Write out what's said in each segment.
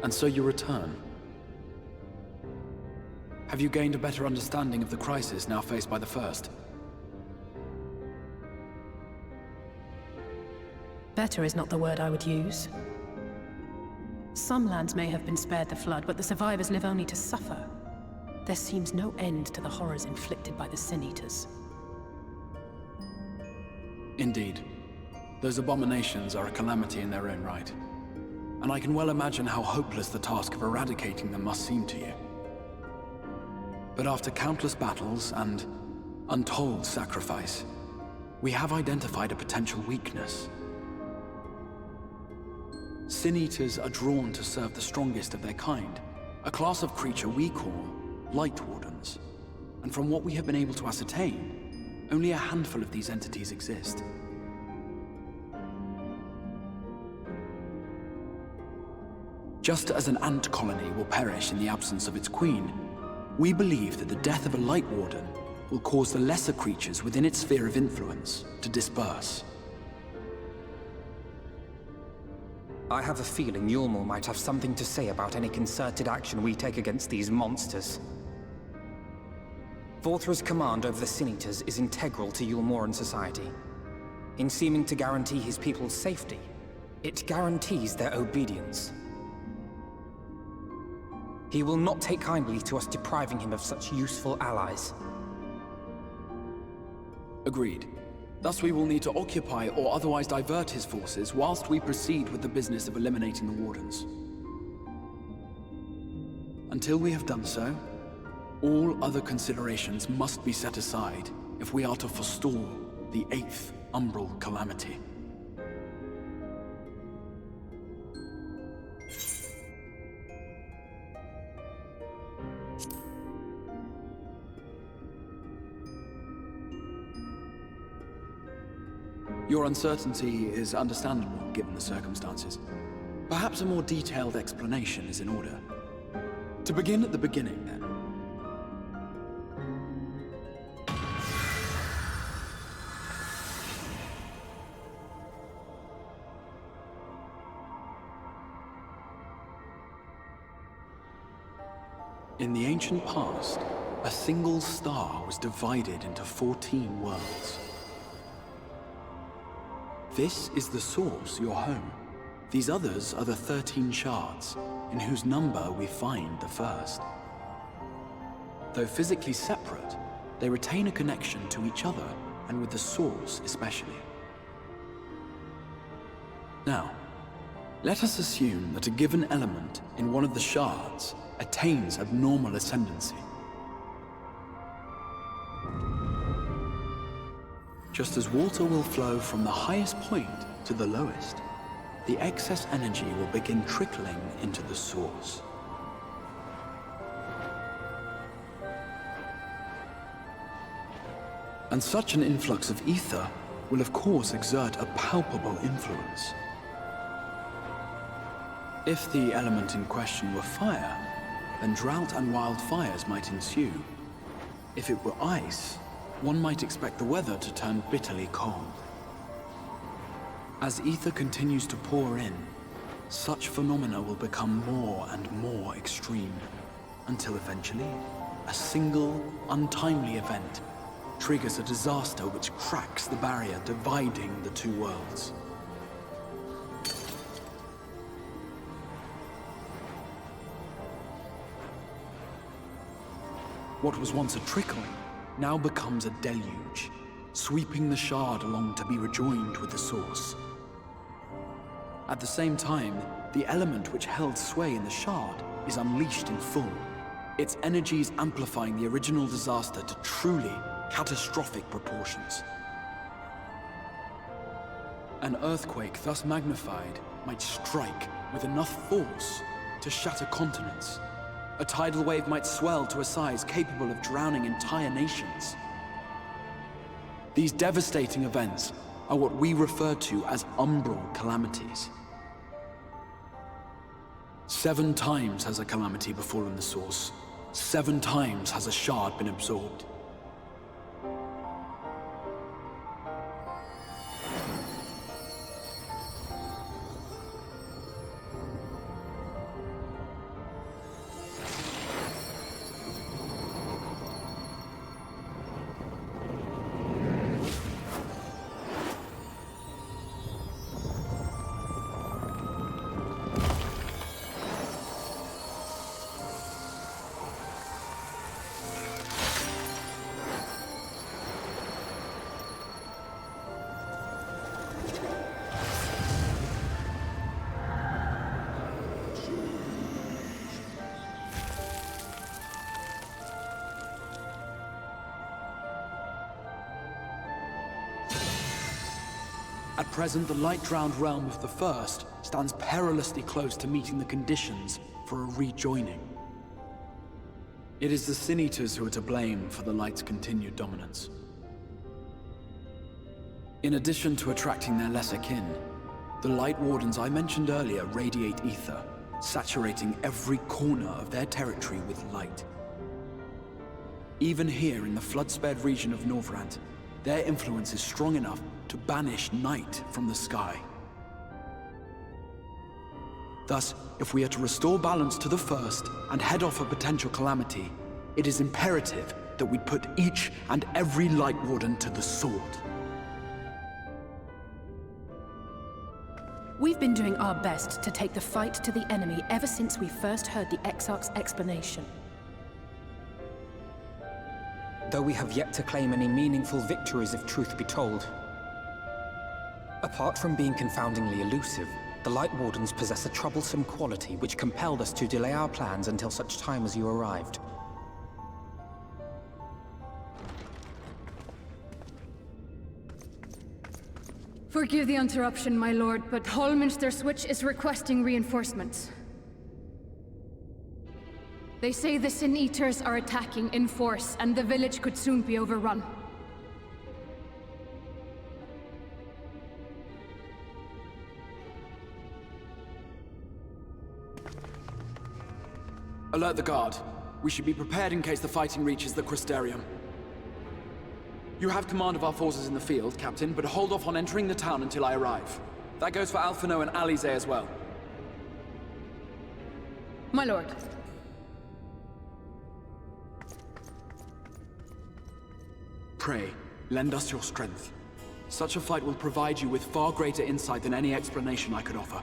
And so you return. Have you gained a better understanding of the crisis now faced by the First? Better is not the word I would use. Some lands may have been spared the flood, but the survivors live only to suffer. There seems no end to the horrors inflicted by the Sin Eaters. Indeed. Those abominations are a calamity in their own right. And I can well imagine how hopeless the task of eradicating them must seem to you. But after countless battles and untold sacrifice, we have identified a potential weakness. Sin Eaters are drawn to serve the strongest of their kind, a class of creature we call Light Wardens. And from what we have been able to ascertain, only a handful of these entities exist. Just as an ant colony will perish in the absence of its queen, we believe that the death of a Light Warden will cause the lesser creatures within its sphere of influence to disperse. I have a feeling Yulmur might have something to say about any concerted action we take against these monsters. Vorthra's command over the Sin Eaters is integral to Yulmoran society. In seeming to guarantee his people's safety, it guarantees their obedience. He will not take kindly to us depriving him of such useful allies. Agreed. Thus we will need to occupy or otherwise divert his forces whilst we proceed with the business of eliminating the Wardens. Until we have done so, all other considerations must be set aside if we are to forestall the 8th Umbral Calamity. Your uncertainty is understandable, given the circumstances. Perhaps a more detailed explanation is in order. To begin at the beginning, then. In the ancient past, a single star was divided into 14 worlds. This is the source, your home. These others are the 13 shards, in whose number we find the first. Though physically separate, they retain a connection to each other, and with the source especially. Now, let us assume that a given element in one of the shards attains abnormal ascendancy. Just as water will flow from the highest point to the lowest, the excess energy will begin trickling into the source. And such an influx of ether will of course exert a palpable influence. If the element in question were fire, then drought and wildfires might ensue. If it were ice, one might expect the weather to turn bitterly cold. As ether continues to pour in, such phenomena will become more and more extreme, until eventually, a single, untimely event triggers a disaster which cracks the barrier dividing the two worlds. What was once a trickle now becomes a deluge, sweeping the shard along to be rejoined with the source. At the same time, the element which held sway in the shard is unleashed in full, its energies amplifying the original disaster to truly catastrophic proportions. An earthquake thus magnified might strike with enough force to shatter continents. A tidal wave might swell to a size capable of drowning entire nations. These devastating events are what we refer to as umbral calamities. 7 times has a calamity befallen the source. 7 times has a shard been absorbed. present, the light-drowned realm of the First stands perilously close to meeting the conditions for a rejoining. It is the Sin Eaters who are to blame for the Light's continued dominance. In addition to attracting their lesser kin, the Light Wardens I mentioned earlier radiate ether, saturating every corner of their territory with light. Even here in the flood-spared region of Norvrant, their influence is strong enough to banish night from the sky. Thus, if we are to restore balance to the First and head off a potential calamity, it is imperative that we put each and every Light Warden to the sword. We've been doing our best to take the fight to the enemy ever since we first heard the Exarch's explanation. Though we have yet to claim any meaningful victories if truth be told. Apart from being confoundingly elusive, the Light Wardens possess a troublesome quality which compelled us to delay our plans until such time as you arrived. Forgive the interruption, my lord, but Hallminster Switch is requesting reinforcements. They say the Sin Eaters are attacking in force, and the village could soon be overrun. Alert the guard. We should be prepared in case the fighting reaches the Crystarium. You have command of our forces in the field, Captain, but hold off on entering the town until I arrive. That goes for Alphino and Alize as well. My lord. Pray, lend us your strength. Such a fight will provide you with far greater insight than any explanation I could offer.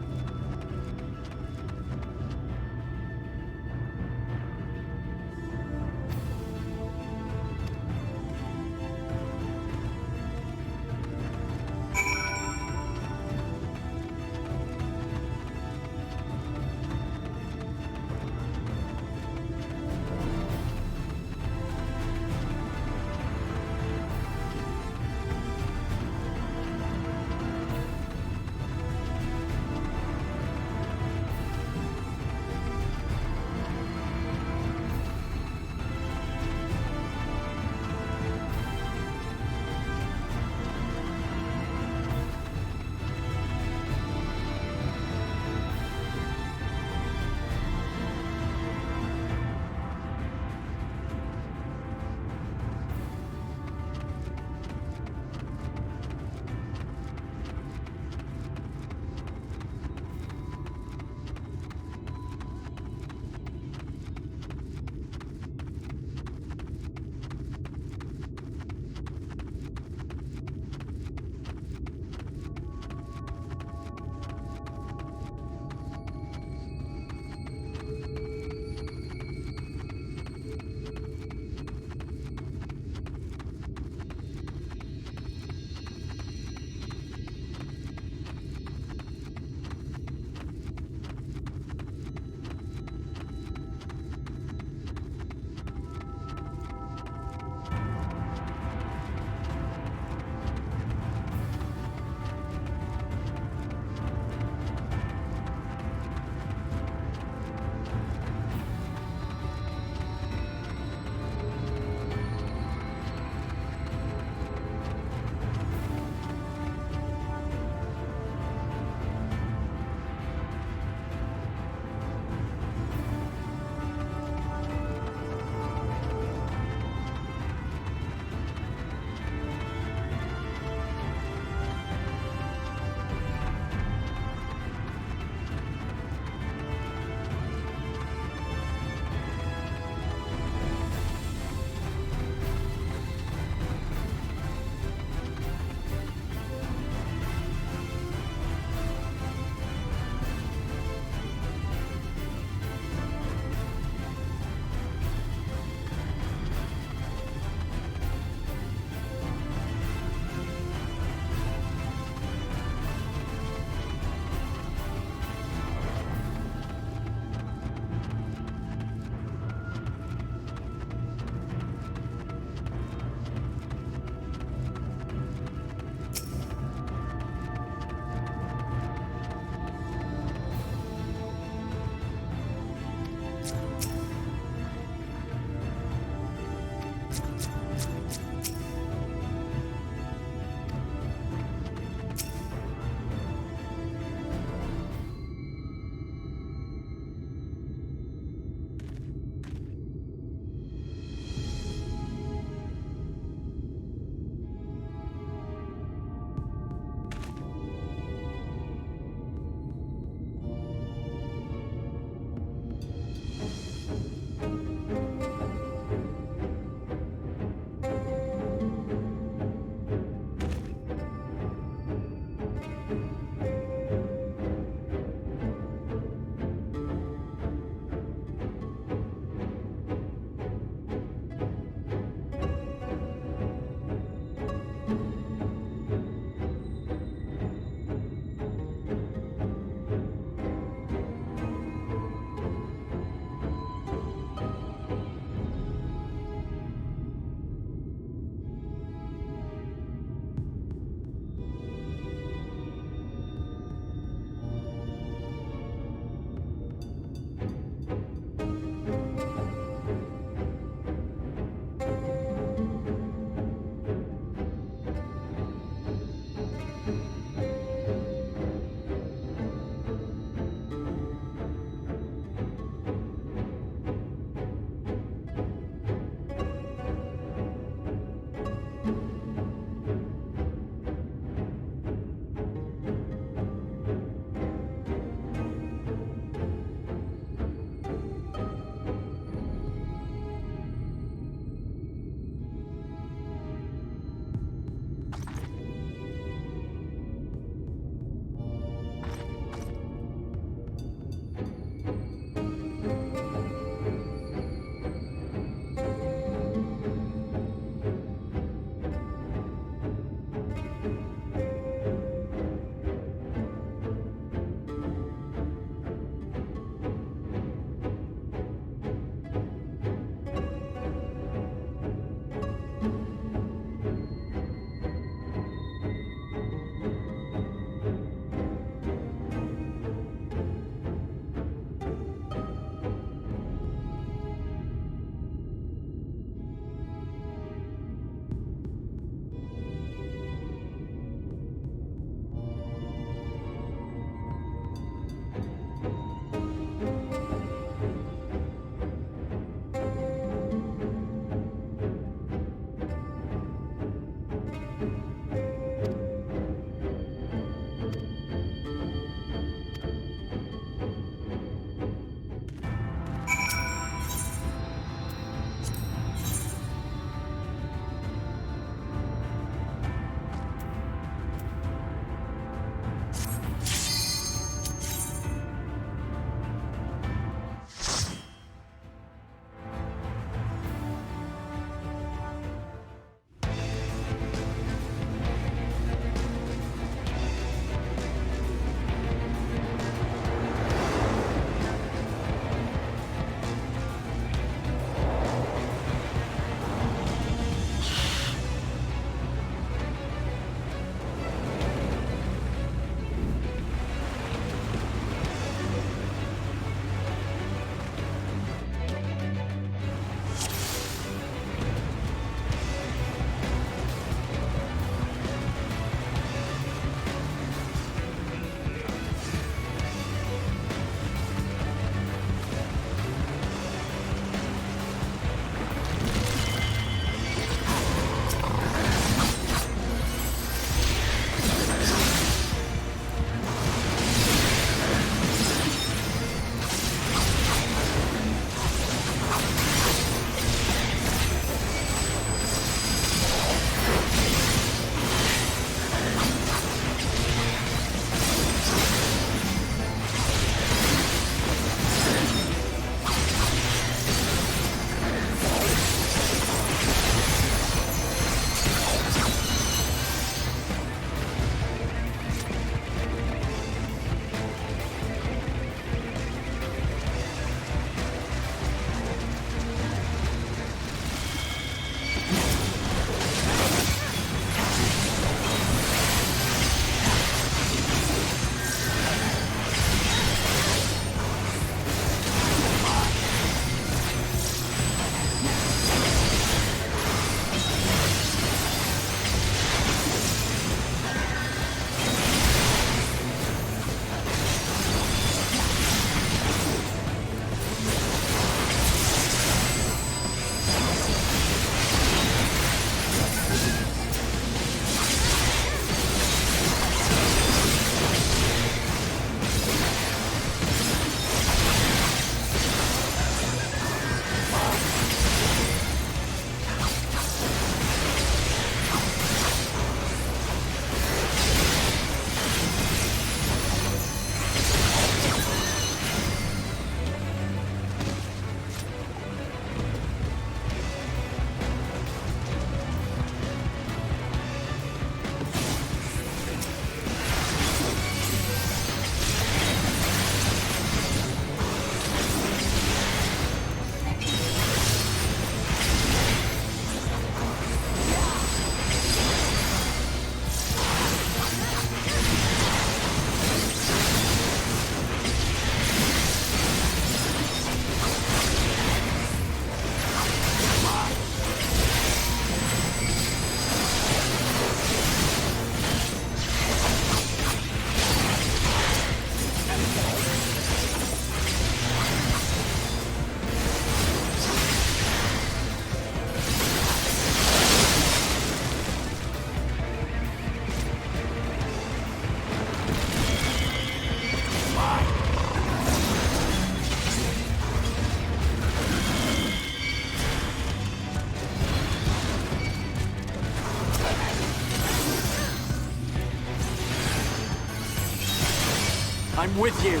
I'm with you.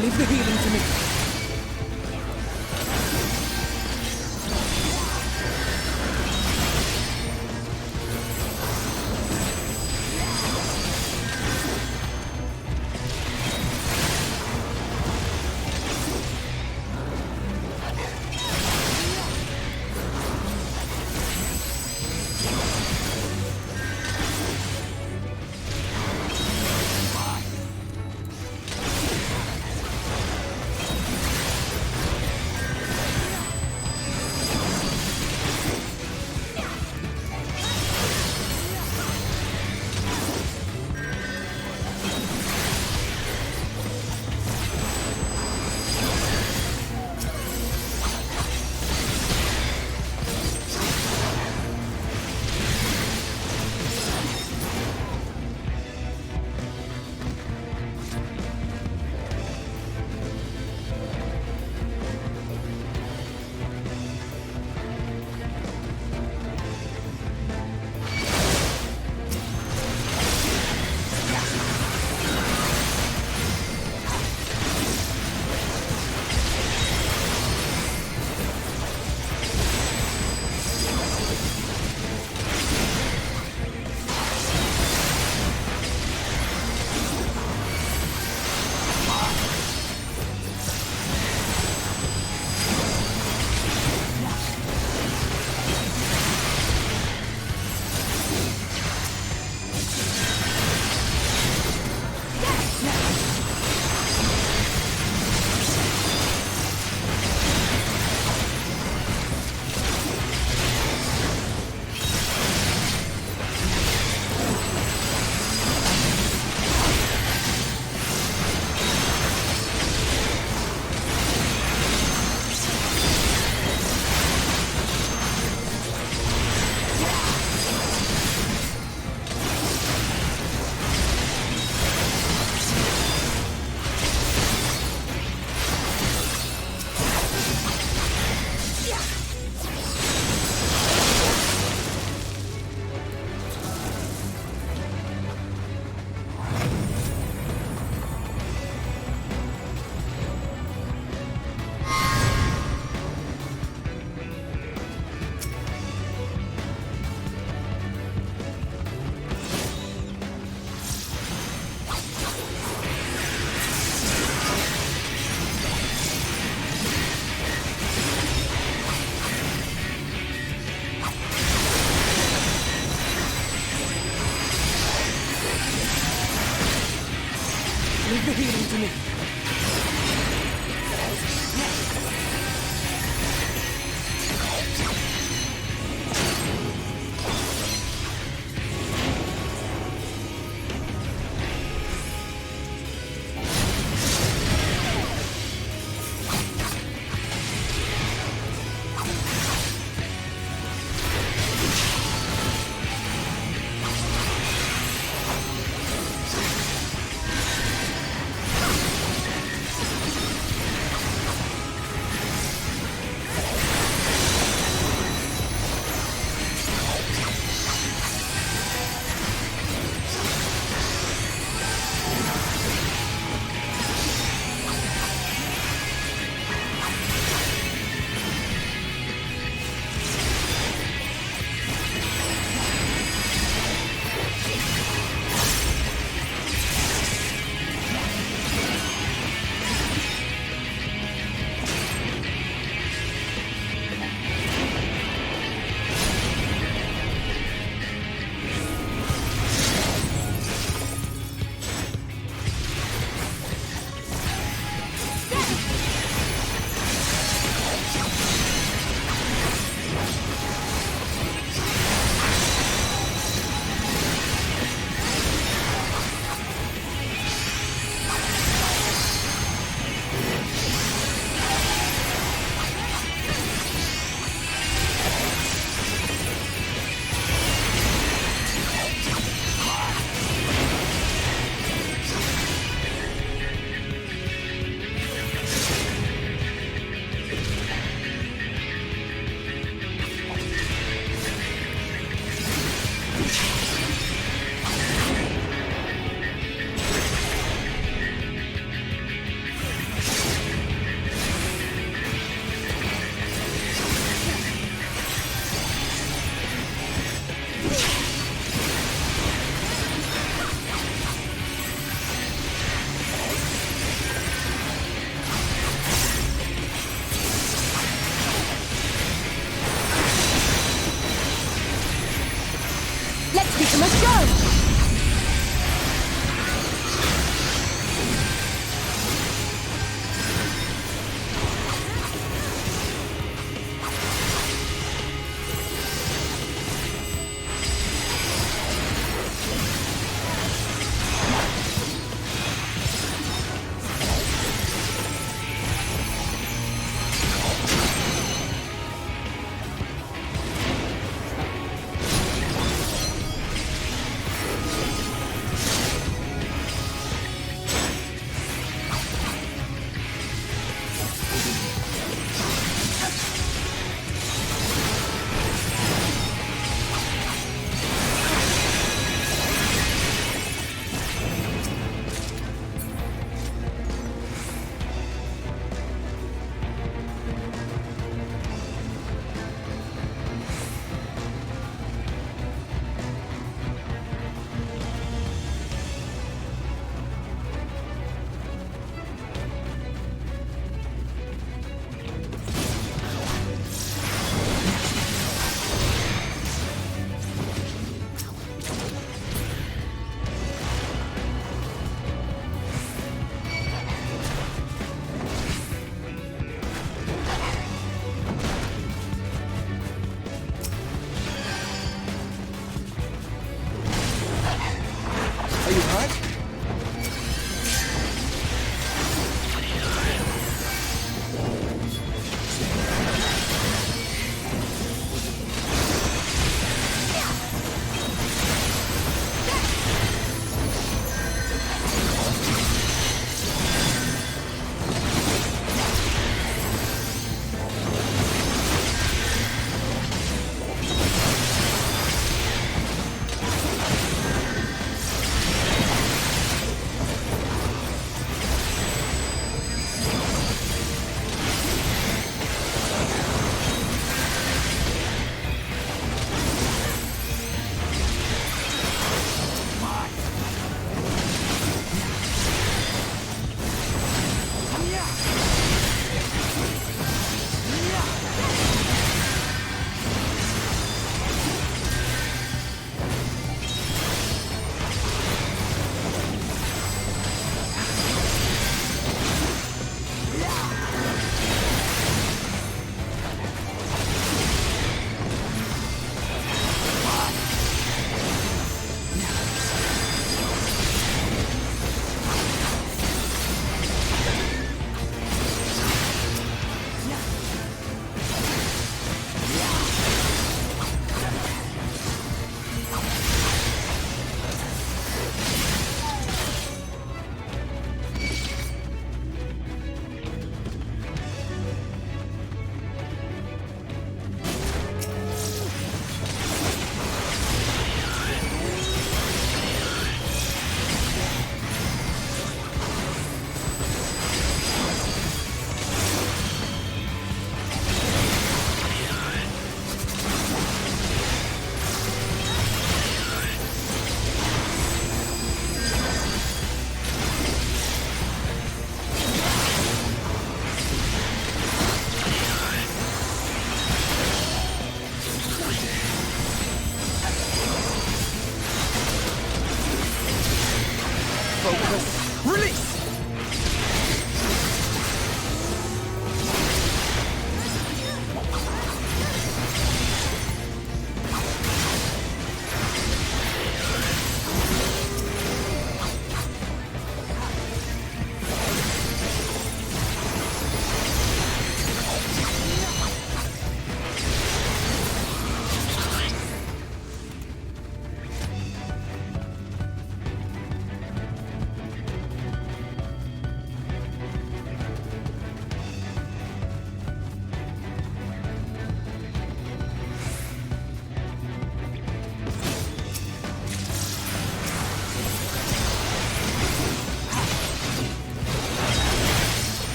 Leave the healing to me.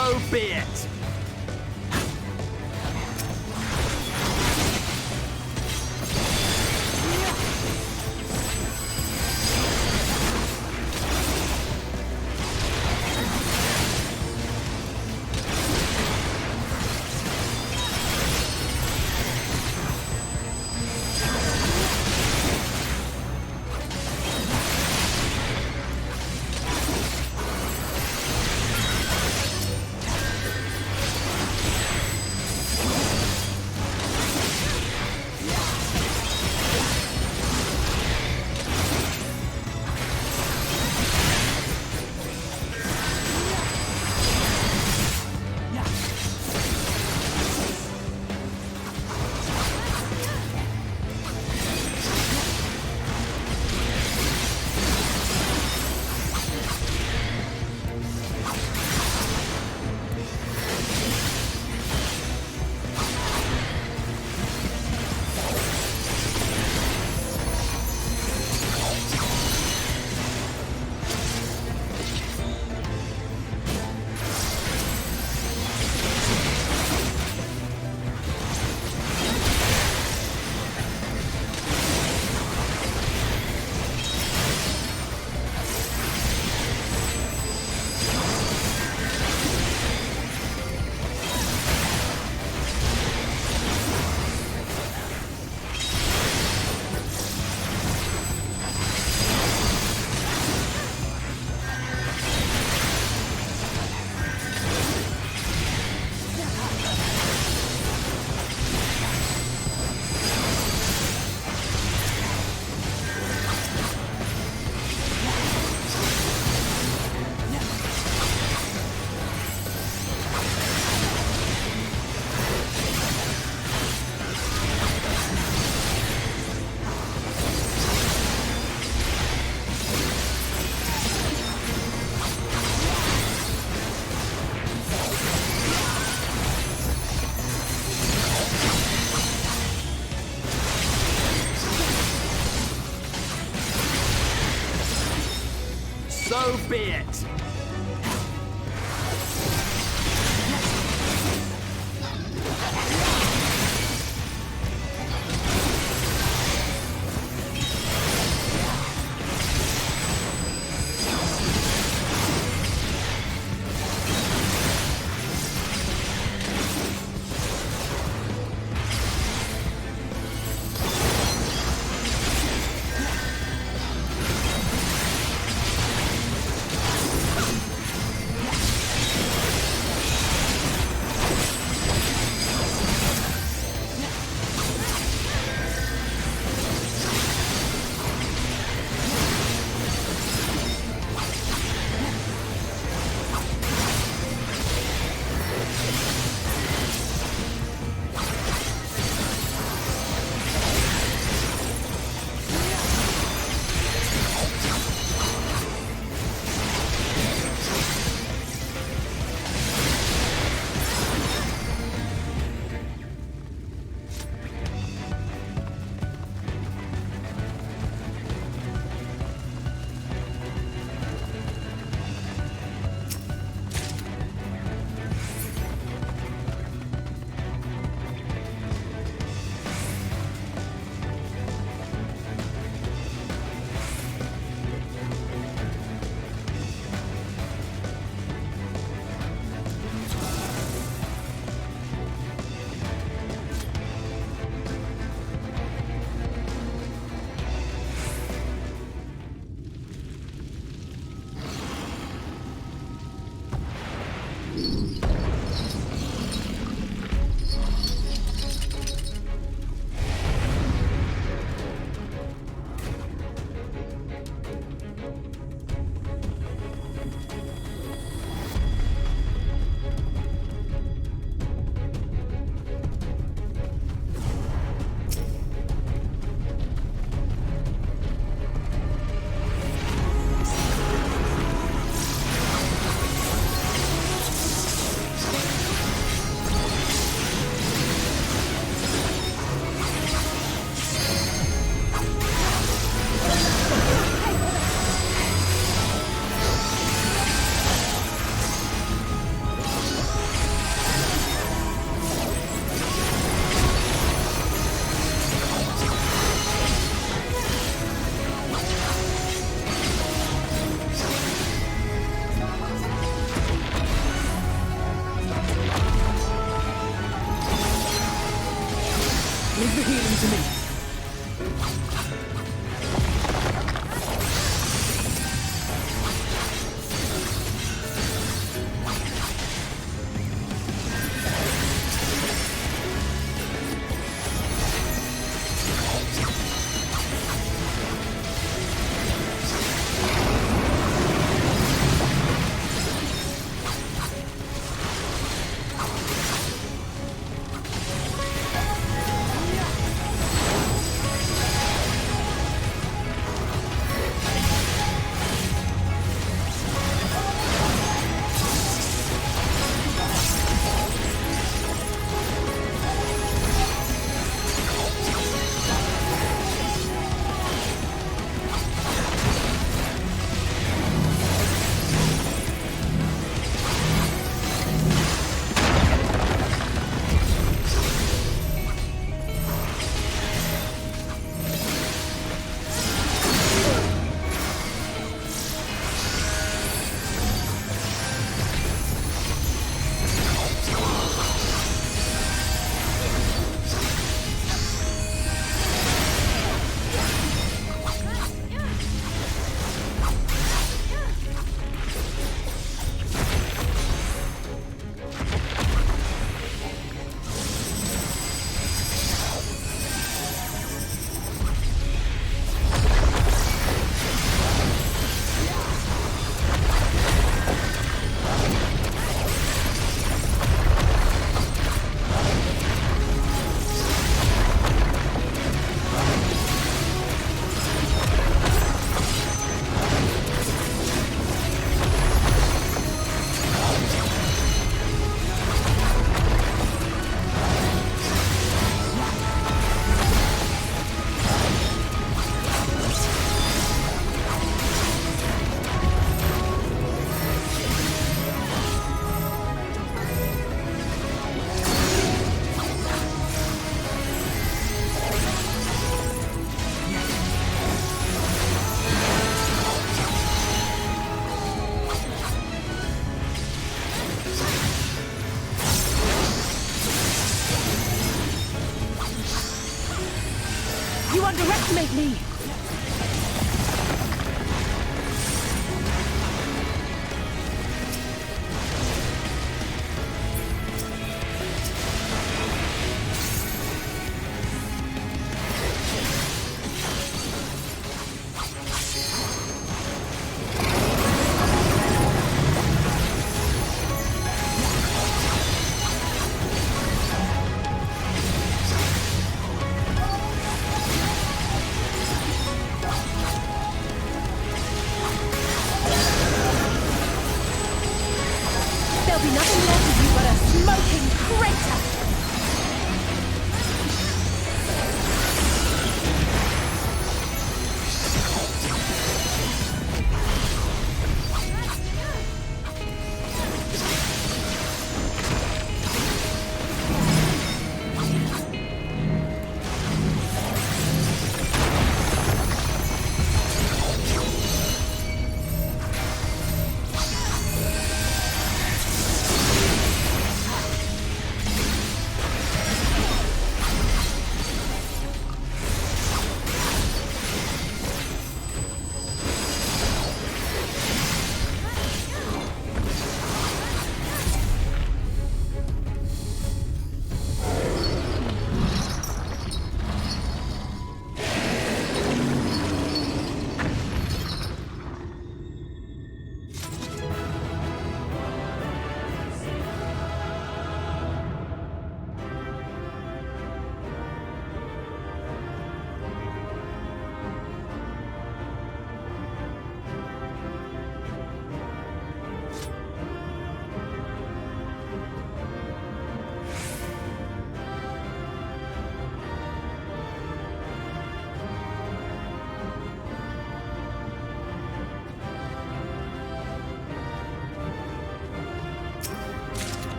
So be it! So be it! the healing to me.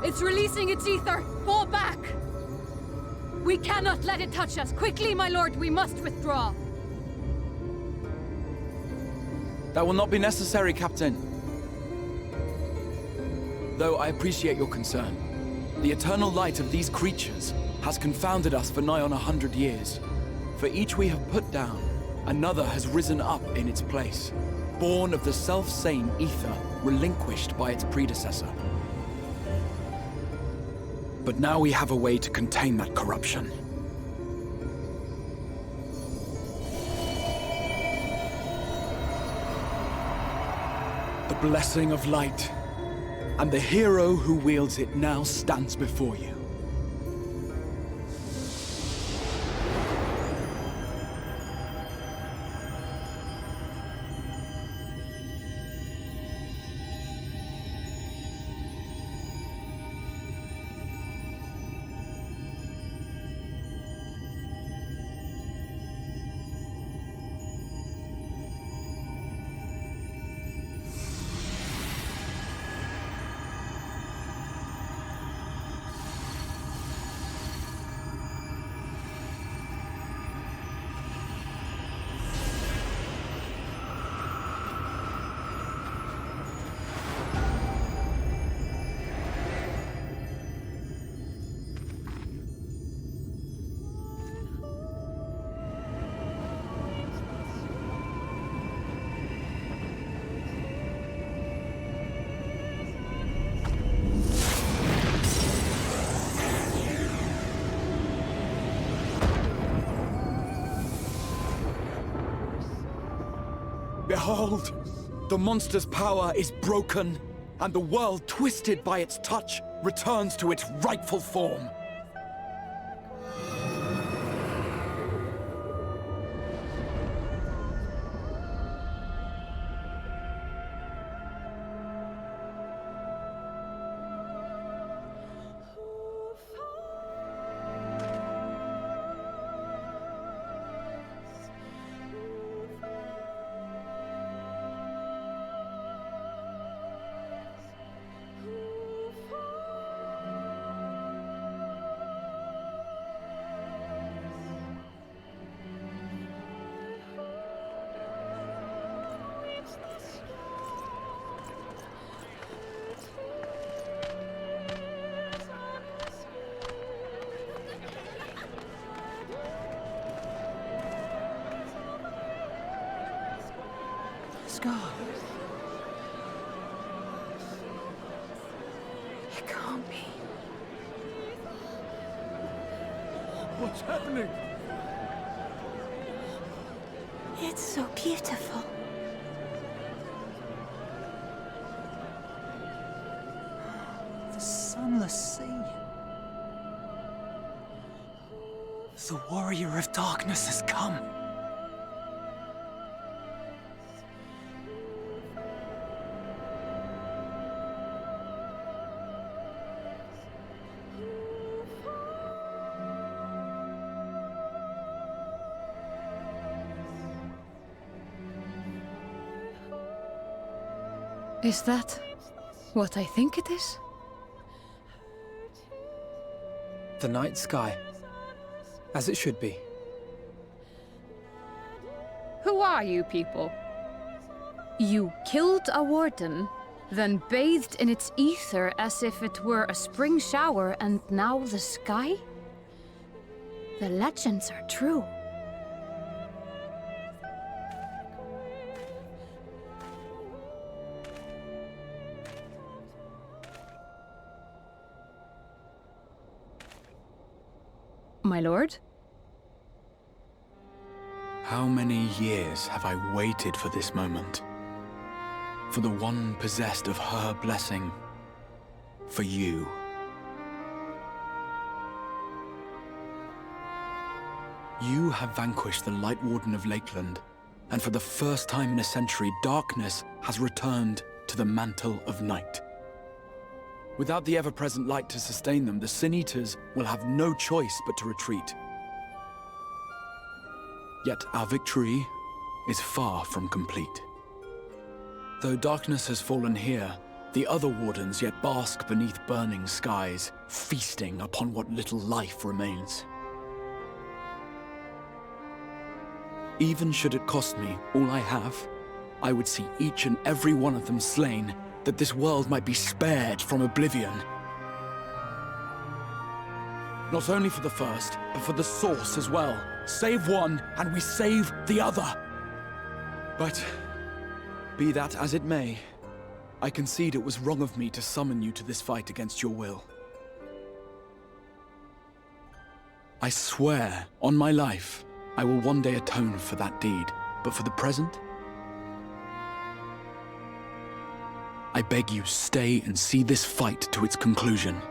It's releasing its ether! Fall back! We cannot let it touch us! Quickly, my lord, we must withdraw! That will not be necessary, Captain. Though I appreciate your concern. The eternal light of these creatures has confounded us for nigh on 100 years. For each we have put down, another has risen up in its place, born of the self-same ether relinquished by its predecessor. But now we have a way to contain that corruption. The blessing of light, and the hero who wields it now stands before you. Behold! The monster's power is broken, and the world, twisted by its touch, returns to its rightful form. Scar. It can't be. What's happening? It's so beautiful. The sunless sea. The warrior of darkness has come. Is that what I think it is? The night sky. As it should be. Who are you people? You killed a warden, then bathed in its ether as if it were a spring shower, and now the sky? The legends are true. My lord? How many years have I waited for this moment? For the one possessed of her blessing. For you. You have vanquished the Light Warden of Lakeland, and for the first time in a century, darkness has returned to the mantle of night. Without the ever-present light to sustain them, the Sin Eaters will have no choice but to retreat. Yet our victory is far from complete. Though darkness has fallen here, The other wardens yet bask beneath burning skies, feasting upon what little life remains. Even should it cost me all I have, I would see each and every one of them slain, that this world might be spared from oblivion. Not only for the first, but for the source as well. Save one, and we save the other. But, be that as it may, I concede it was wrong of me to summon you to this fight against your will. I swear, on my life, I will one day atone for that deed, but for the present, I beg you stay and see this fight to its conclusion.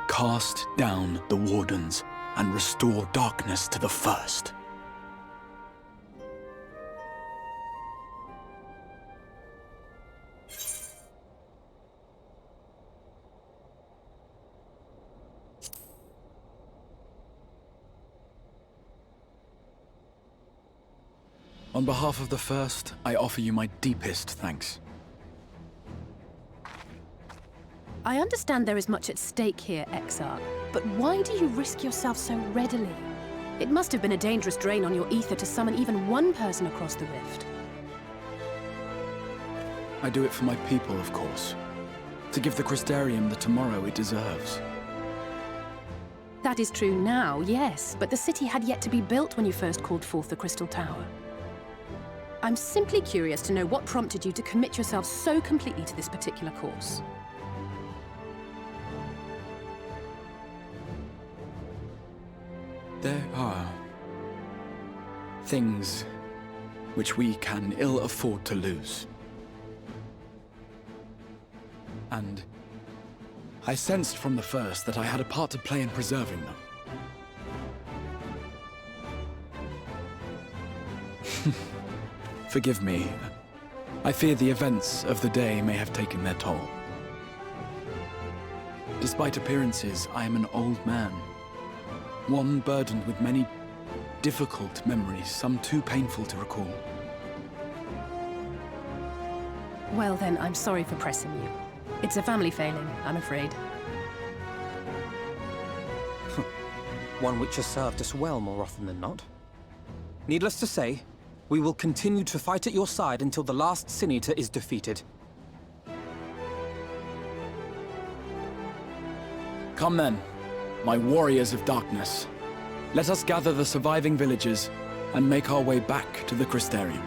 Cast down the Wardens and restore darkness to the first. On behalf of the First, I offer you my deepest thanks. I understand there is much at stake here, Exarch, but why do you risk yourself so readily? It must have been a dangerous drain on your ether to summon even one person across the rift. I do it for my people, of course. To give the Crystarium the tomorrow it deserves. That is true now, yes, but the city had yet to be built when you first called forth the Crystal Tower. I'm simply curious to know what prompted you to commit yourself so completely to this particular course. There are things which we can ill afford to lose. And I sensed from the first that I had a part to play in preserving them. Forgive me. I fear the events of the day may have taken their toll. Despite appearances, I am an old man. One burdened with many difficult memories, some too painful to recall. Well then, I'm sorry for pressing you. It's a family failing, I'm afraid. One which has served us well more often than not. Needless to say, we will continue to fight at your side until the last Senator is defeated. Come then, my warriors of darkness. Let us gather the surviving villagers and make our way back to the Crystarium.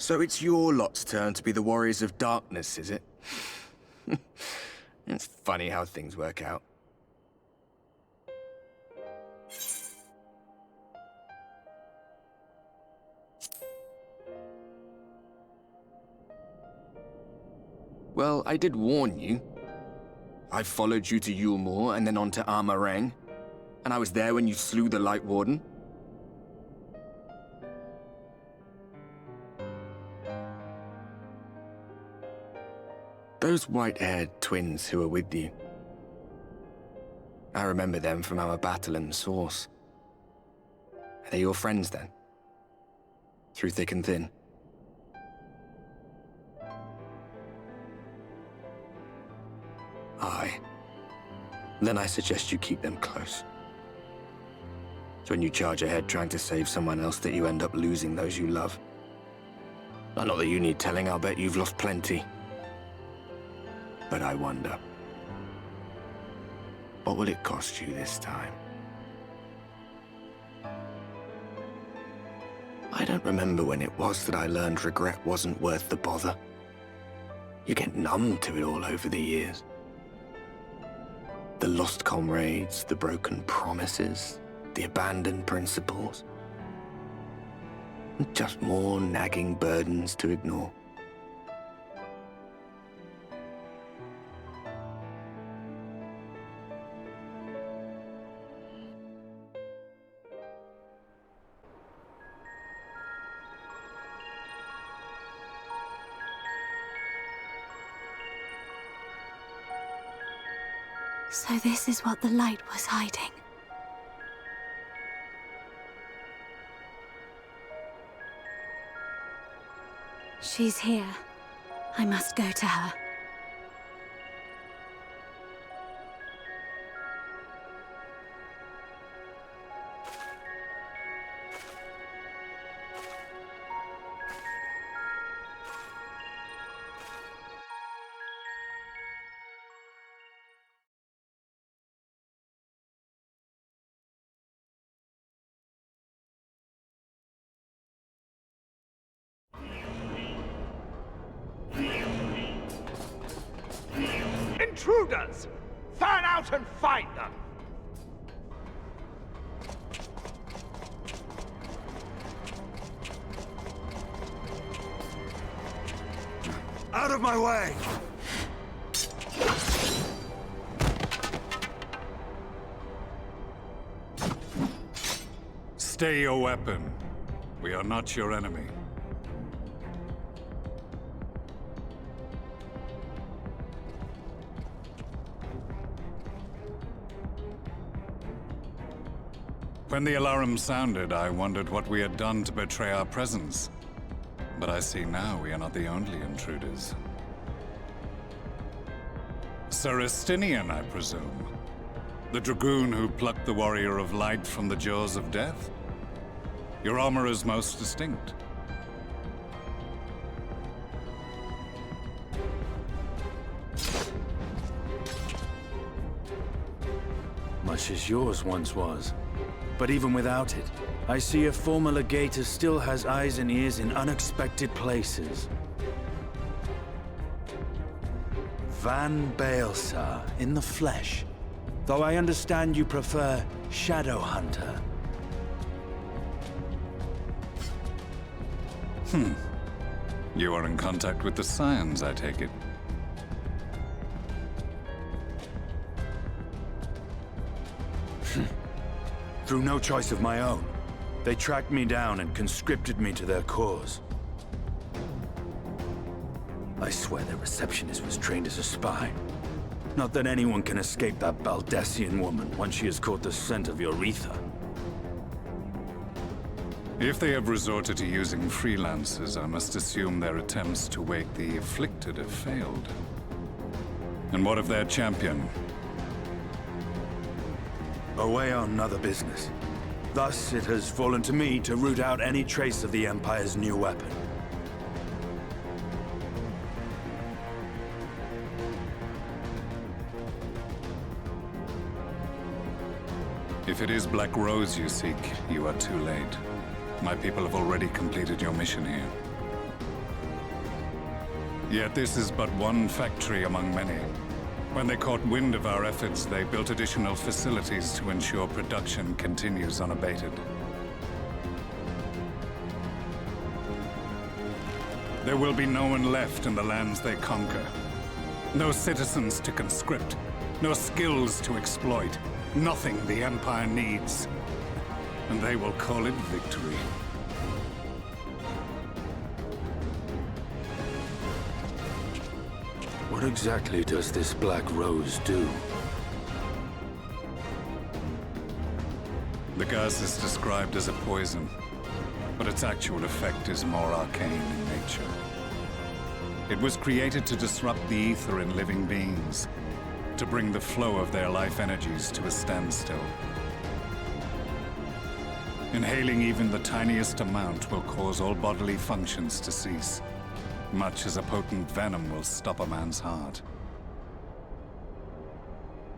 So it's your lot's turn to be the Warriors of Darkness, is it? It's funny how things work out. Well, I did warn you. I followed you to Yulmore and then on to Armarang. And I was there when you slew the Light Warden. Those white-haired twins who were with you. I remember them from our battle in the Source. Are they your friends then? Through thick and thin? Aye. Then I suggest you keep them close. It's when you charge ahead trying to save someone else that you end up losing those you love. Not that you need telling, I'll bet you've lost plenty. But I wonder, what will it cost you this time? I don't remember when it was that I learned regret wasn't worth the bother. You get numb to it all over the years. The lost comrades, the broken promises, the abandoned principles. Just more nagging burdens to ignore. So this is what the light was hiding. She's here. I must go to her. Intruders! Fan out and find them! Out of my way! Stay your weapon. We are not your enemy. When the alarm sounded, I wondered what we had done to betray our presence. But I see now we are not the only intruders. Sir Estinian, I presume. The dragoon who plucked the Warrior of Light from the jaws of death? Your armor is most distinct. Much as yours once was. But even without it, I see a former legator still has eyes and ears in unexpected places. Van Baelsar, in the flesh. Though I understand you prefer Shadow Hunter. You are in contact with the Scions, I take it. Through no choice of my own. They tracked me down and conscripted me to their cause. I swear their receptionist was trained as a spy. Not that anyone can escape that Baldessian woman once she has caught the scent of your ether. If they have resorted to using freelancers, I must assume their attempts to wake the afflicted have failed. And what of their champion? Away on other business. Thus, it has fallen to me to root out any trace of the Empire's new weapon. If it is Black Rose you seek, you are too late. My people have already completed your mission here. Yet this is but one factory among many. When they caught wind of our efforts, they built additional facilities to ensure production continues unabated. There will be no one left in the lands they conquer. No citizens to conscript. No skills to exploit. Nothing the Empire needs. And they will call it victory. What exactly does this Black Rose do? The gas is described as a poison, but its actual effect is more arcane in nature. It was created to disrupt the ether in living beings, to bring the flow of their life energies to a standstill. Inhaling even the tiniest amount will cause all bodily functions to cease, much as a potent venom will stop a man's heart.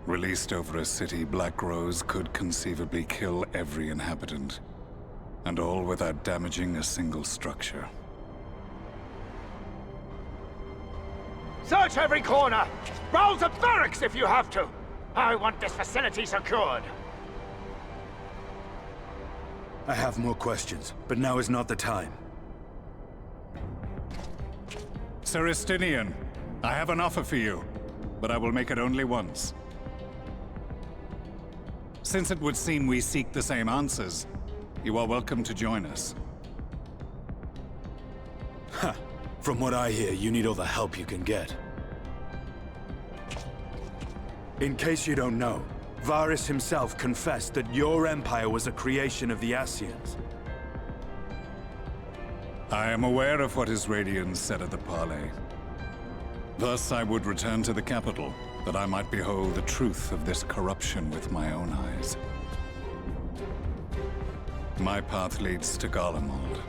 Released over a city, Black Rose could conceivably kill every inhabitant, and all without damaging a single structure. Search every corner! Rouse the barracks if you have to! I want this facility secured! I have more questions, but now is not the time. Sir Estinian, I have an offer for you, but I will make it only once. Since it would seem we seek the same answers, you are welcome to join us. Ha! From what I hear, you need all the help you can get. In case you don't know, Varys himself confessed that your empire was a creation of the Ascians. I am aware of what his Radiance said at the parley. Thus I would return to the capital, that I might behold the truth of this corruption with my own eyes. My path leads to Garlemald.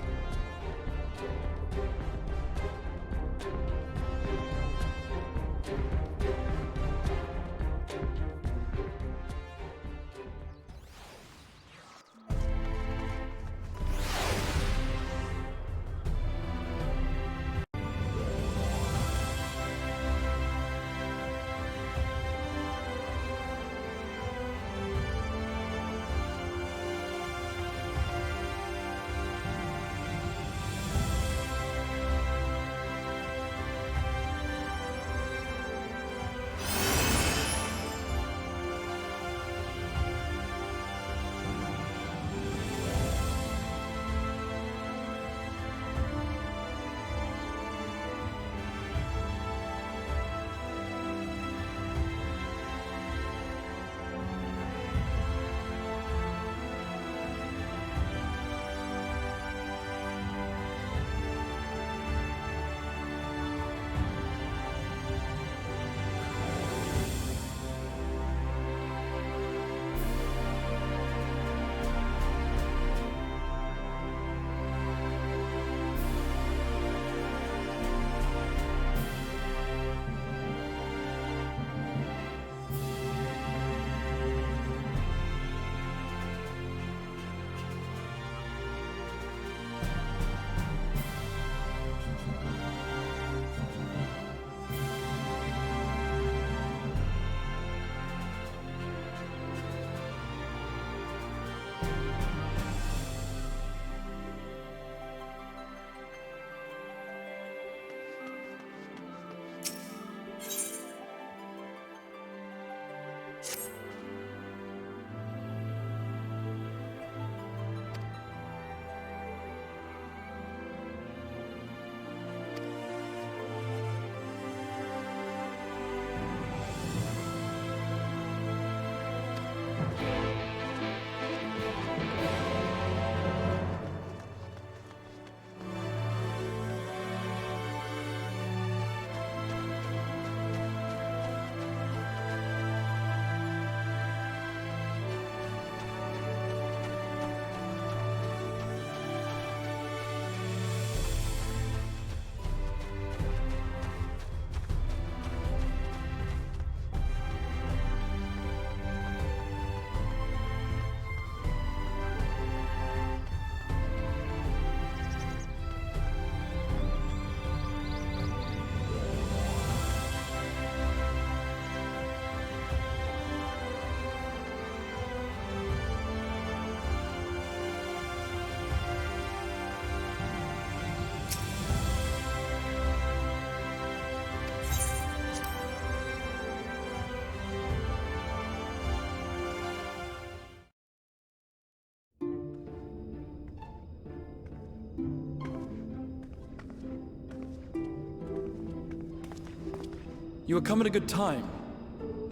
You have come at a good time.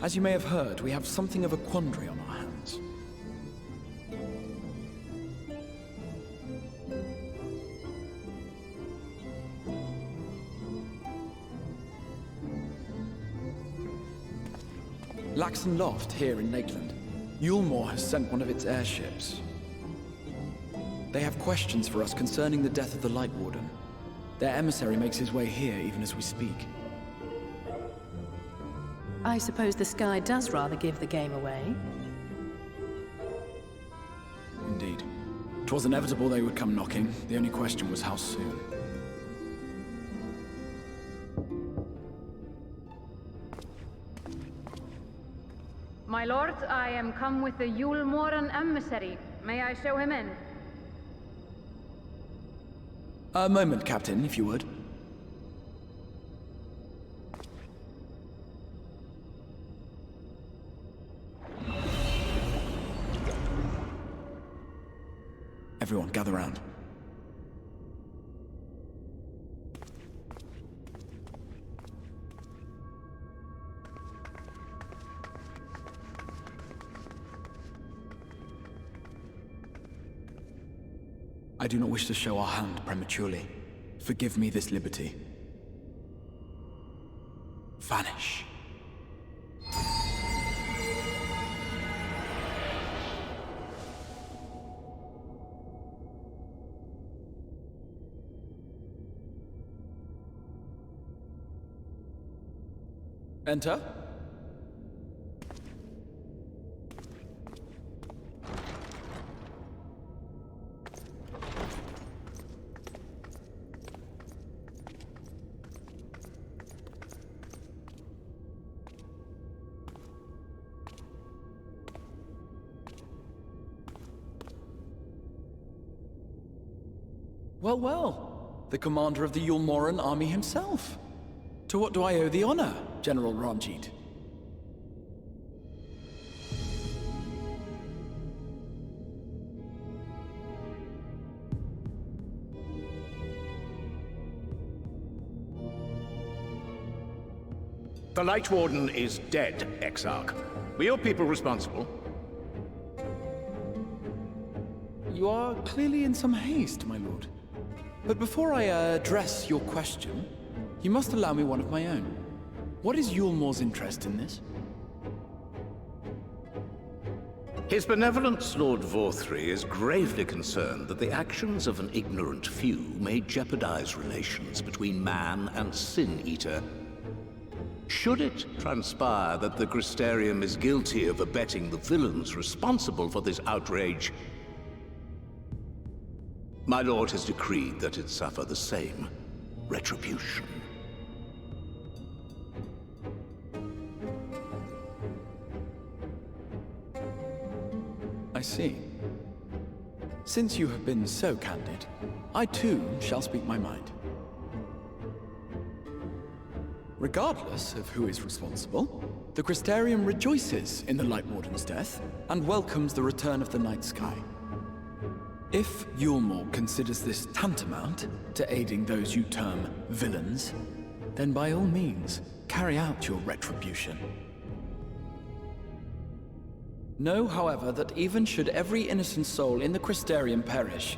As you may have heard, we have something of a quandary on our hands. Laxon Loft, here in Lakeland. Yulmore has sent one of its airships. They have questions for us concerning the death of the Light Warden. Their emissary makes his way here even as we speak. I suppose the sky does rather give the game away. Indeed. 'Twas inevitable they would come knocking. The only question was how soon. My lord, I am come with the Yulmoran emissary. May I show him in? A moment, Captain, if you would. Everyone, gather round. I do not wish to show our hand prematurely. Forgive me this liberty. Vanish. Enter. Well, well. The commander of the Yulmoran army himself. To what do I owe the honor, General Ranjit? The Light Warden is dead, Exarch. Were your people responsible? You are clearly in some haste, my lord. But before I address your question, you must allow me one of my own. What is Yulmore's interest in this? His benevolence, Lord Vorthry, is gravely concerned that the actions of an ignorant few may jeopardize relations between man and Sin Eater. Should it transpire that the Crystarium is guilty of abetting the villains responsible for this outrage, my lord has decreed that it suffer the same retribution. I see. Since you have been so candid, I too shall speak my mind. Regardless of who is responsible, the Crystarium rejoices in the Light Warden's death and welcomes the return of the night sky. If Yulmore considers this tantamount to aiding those you term villains, then by all means, carry out your retribution. Know, however, that even should every innocent soul in the Crystarium perish,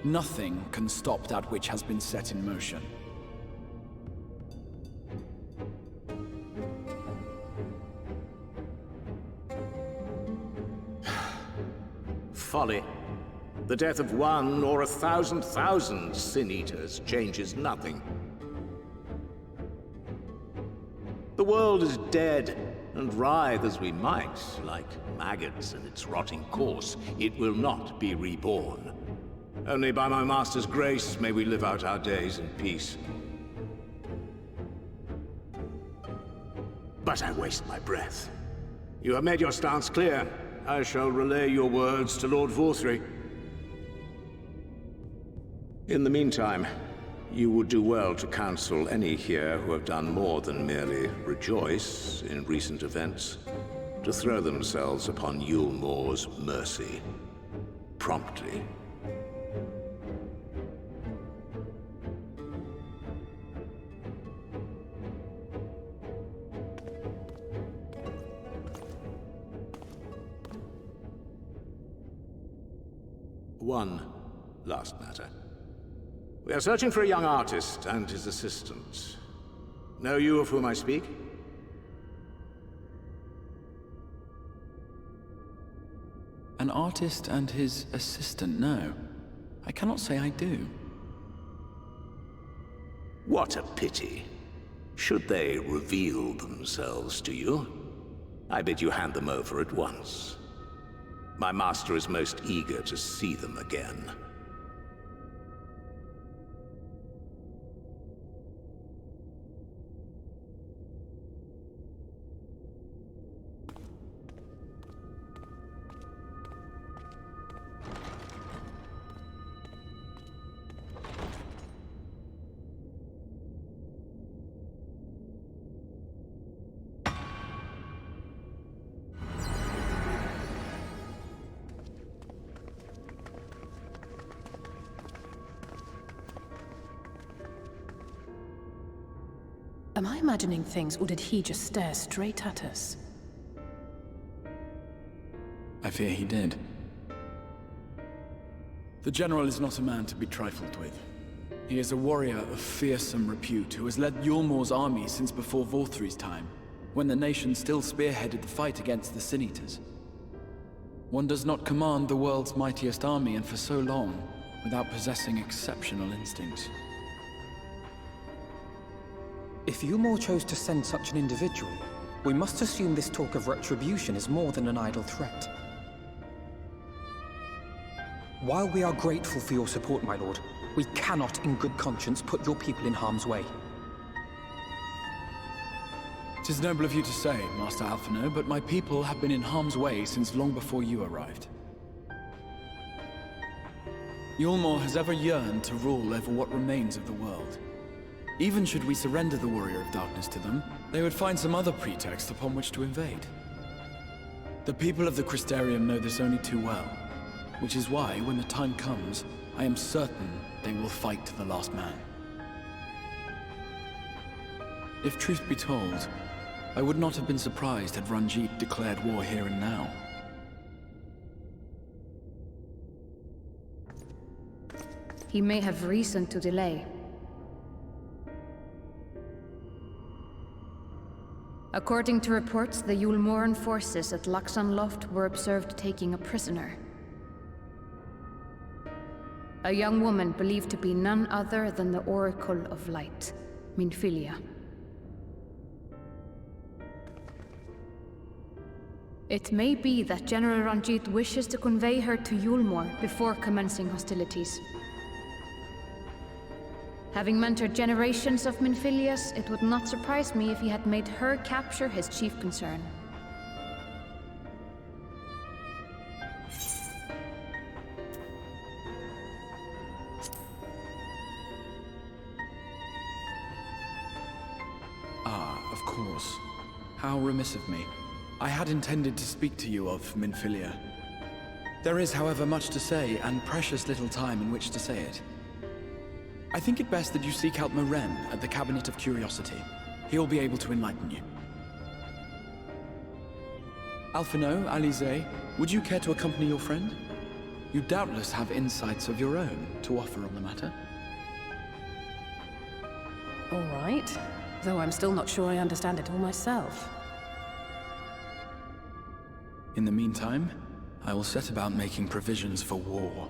nothing can stop that which has been set in motion. Folly. The death of one or 1,000,000 Sin Eaters changes nothing. The world is dead, and writhe as we might, like maggots in its rotting course, it will not be reborn. Only by my master's grace may we live out our days in peace. But I waste my breath. You have made your stance clear. I shall relay your words to Lord Vorthry. In the meantime, you would do well to counsel any here who have done more than merely rejoice in recent events, to throw themselves upon Yulmore's mercy, promptly. One last matter. We are searching for a young artist and his assistant. Know you of whom I speak? An artist and his assistant, no. I cannot say I do. What a pity. Should they reveal themselves to you, I bid you hand them over at once. My master is most eager to see them again. Am I imagining things, or did he just stare straight at us? I fear he did. The General is not a man to be trifled with. He is a warrior of fearsome repute who has led Yulmor's army since before Vorthri's time, when the nation still spearheaded the fight against the Sin Eaters. One does not command the world's mightiest army, and for so long, without possessing exceptional instincts. If Yulmor chose to send such an individual, we must assume this talk of retribution is more than an idle threat. While we are grateful for your support, my lord, we cannot in good conscience put your people in harm's way. It is noble of you to say, Master Alphino, but my people have been in harm's way since long before you arrived. Yulmor has ever yearned to rule over what remains of the world. Even should we surrender the Warrior of Darkness to them, they would find some other pretext upon which to invade. The people of the Crystarium know this only too well, which is why, when the time comes, I am certain they will fight to the last man. If truth be told, I would not have been surprised had Ranjit declared war here and now. He may have reason to delay. According to reports, the Yulmoran forces at Laxan Loft were observed taking a prisoner. A young woman believed to be none other than the Oracle of Light, Minfilia. It may be that General Ranjit wishes to convey her to Yulmor before commencing hostilities. Having mentored generations of Minfilias, it would not surprise me if he had made her capture his chief concern. Ah, of course. How remiss of me. I had intended to speak to you of Minfilia. There is, however, much to say, and precious little time in which to say it. I think it best that you seek out Maren at the Cabinet of Curiosity. He will be able to enlighten you. Alphino, Alize, would you care to accompany your friend? You doubtless have insights of your own to offer on the matter. All right, though I'm still not sure I understand it all myself. In the meantime, I will set about making provisions for war.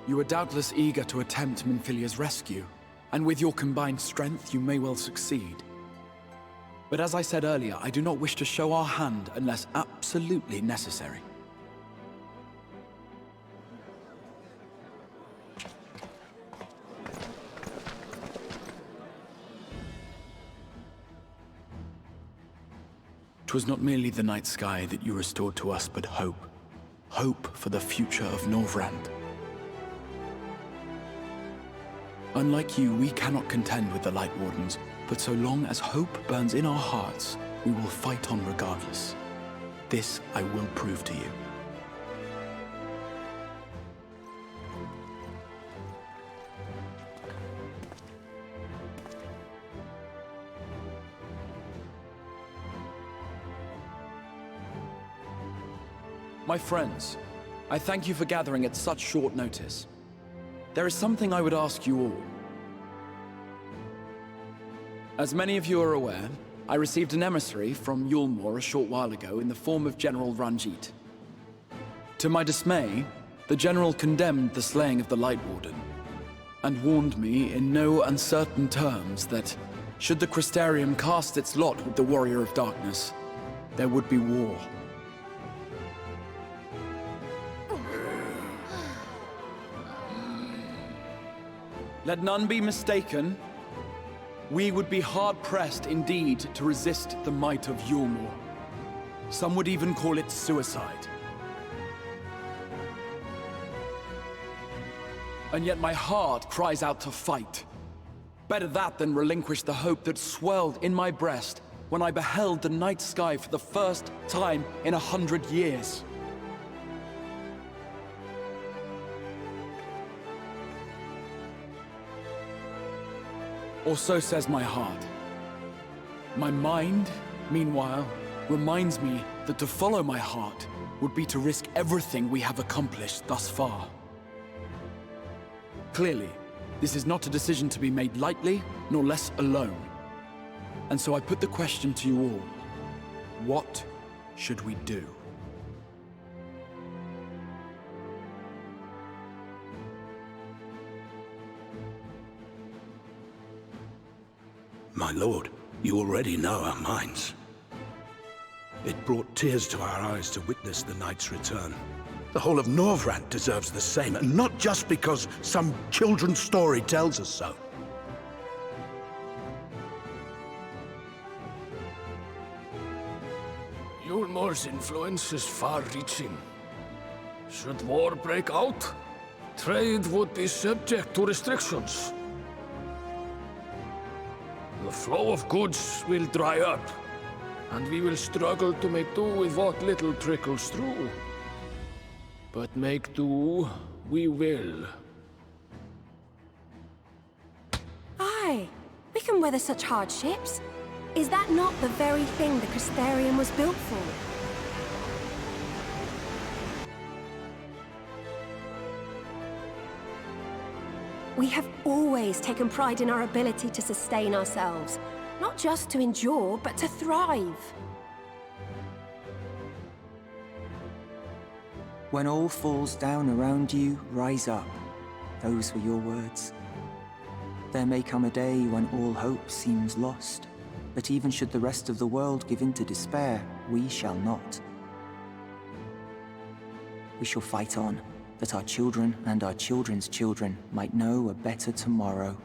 You are doubtless eager to attempt Minfilia's rescue, and with your combined strength, you may well succeed. But as I said earlier, I do not wish to show our hand unless absolutely necessary. "'Twas not merely the night sky that you restored to us, but hope. Hope for the future of Norvrand. Unlike you, we cannot contend with the Light Wardens, but so long as hope burns in our hearts, we will fight on regardless. This I will prove to you." My friends, I thank you for gathering at such short notice. There is something I would ask you all. As many of you are aware, I received an emissary from Yulmore a short while ago in the form of General Ranjit. To my dismay, the General condemned the slaying of the Light Warden, and warned me in no uncertain terms that, should the Crystarium cast its lot with the Warrior of Darkness, there would be war. Let none be mistaken. We would be hard-pressed indeed to resist the might of Yulmore. Some would even call it suicide. And yet my heart cries out to fight. Better that than relinquish the hope that swelled in my breast when I beheld the night sky for the first time in 100 years. Or so says my heart. My mind, meanwhile, reminds me that to follow my heart would be to risk everything we have accomplished thus far. Clearly, this is not a decision to be made lightly, nor less alone. And so I put the question to you all. What should we do? My lord, you already know our minds. It brought tears to our eyes to witness the knight's return. The whole of Norvrand deserves the same, and not just because some children's story tells us so. Yulmore's influence is far-reaching. Should war break out, trade would be subject to restrictions. The flow of goods will dry up, and we will struggle to make do with what little trickles through. But make do, we will. Aye, we can weather such hardships. Is that not the very thing the Crystarium was built for? We have always taken pride in our ability to sustain ourselves. Not just to endure, but to thrive. When all falls down around you, rise up. Those were your words. There may come a day when all hope seems lost, but even should the rest of the world give in to despair, we shall not. We shall fight on, that our children and our children's children might know a better tomorrow.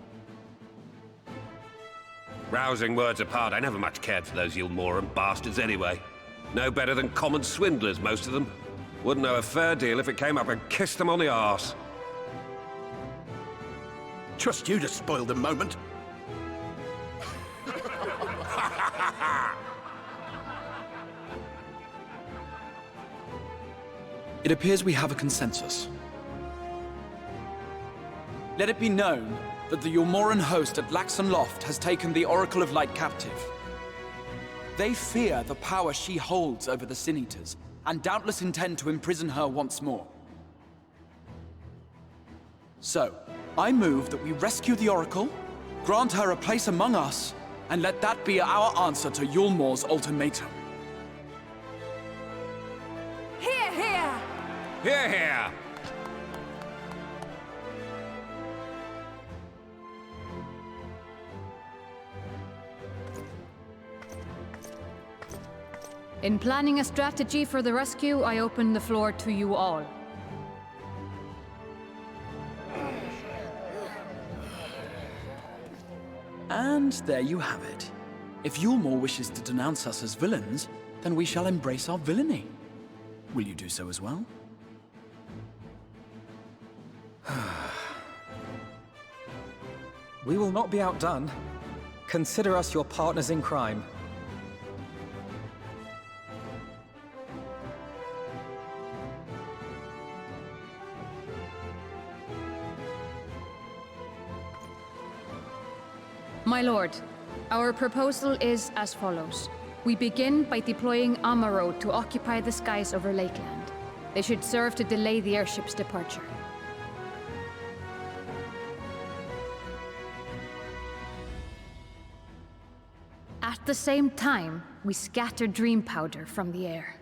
Rousing words apart, I never much cared for those Yulmoran bastards anyway. No better than common swindlers, most of them. Wouldn't know a fair deal if it came up and kissed them on the arse. Trust you to spoil the moment. It appears we have a consensus. Let it be known that the Yulmoran host at Laxon Loft has taken the Oracle of Light captive. They fear the power she holds over the Sin Eaters, and doubtless intend to imprison her once more. So, I move that we rescue the Oracle, grant her a place among us, and let that be our answer to Yulmore's ultimatum. Hear, hear! Hear, hear! In planning a strategy for the rescue, I open the floor to you all. And there you have it. If Yulmore wishes to denounce us as villains, then we shall embrace our villainy. Will you do so as well? We will not be outdone. Consider us your partners in crime. My lord, our proposal is as follows. We begin by deploying Amaro to occupy the skies over Lakeland. They should serve to delay the airship's departure. At the same time, we scatter dream powder from the air.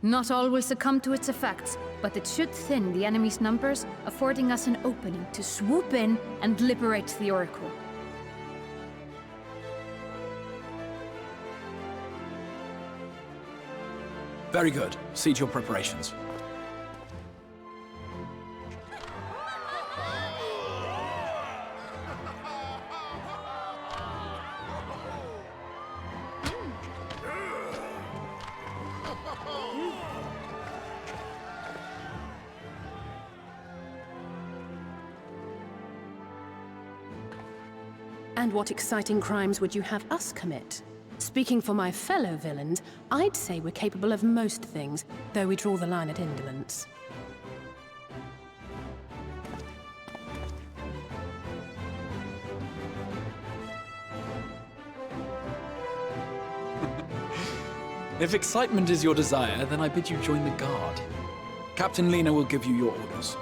Not all will succumb to its effects, but it should thin the enemy's numbers, affording us an opening to swoop in and liberate the Oracle. Very good. Cease your preparations. And what exciting crimes would you have us commit? Speaking for my fellow villains, I'd say we're capable of most things, though we draw the line at indolence. If excitement is your desire, then I bid you join the Guard. Captain Lena will give you your orders.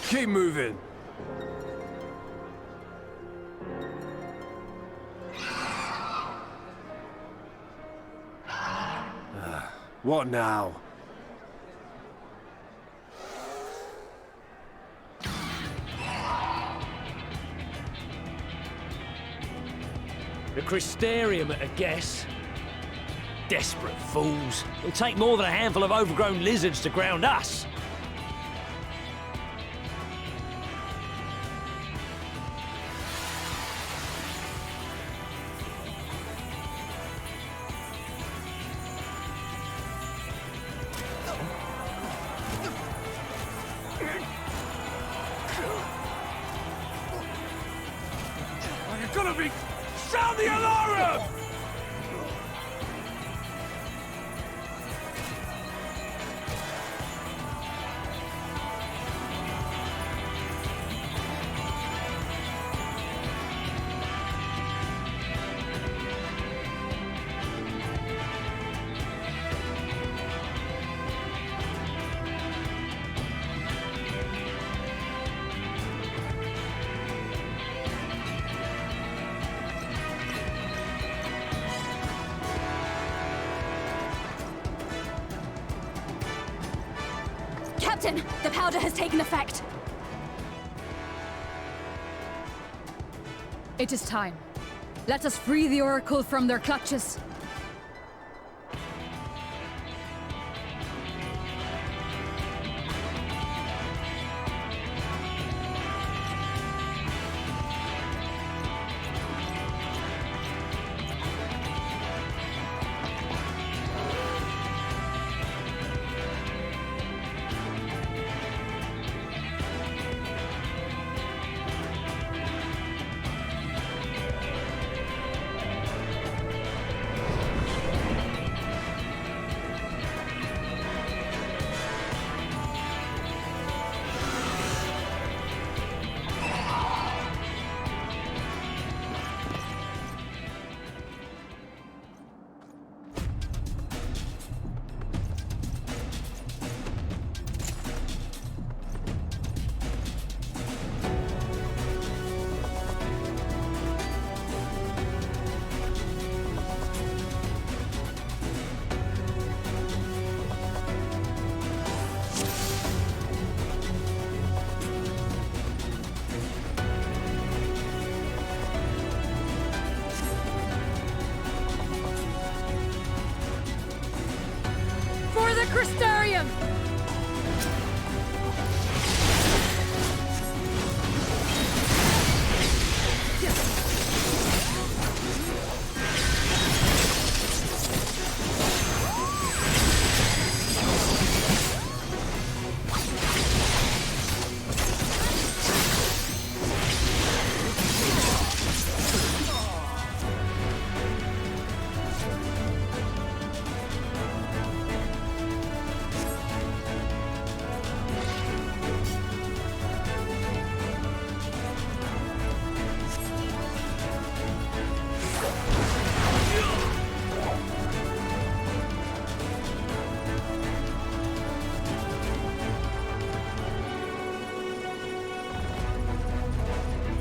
Keep moving. What now? The Crystarium at a guess. Desperate fools. It'll take more than a handful of overgrown lizards to ground us. moving! Sound the alarm! Captain, the powder has taken effect. It is time. Let us free the Oracle from their clutches. For the Crystarium!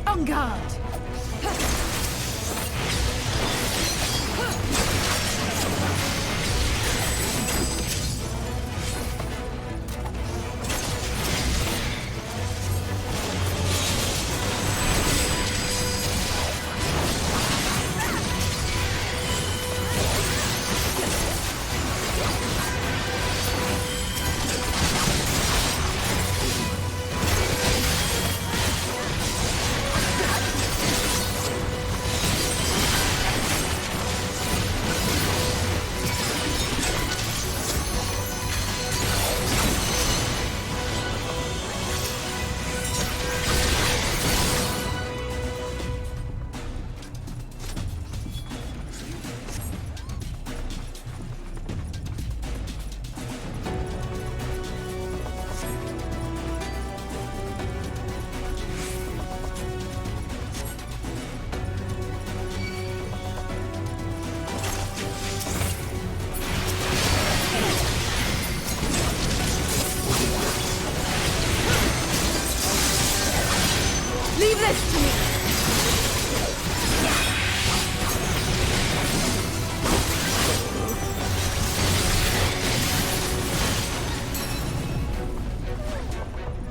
On guard! Leave this to me!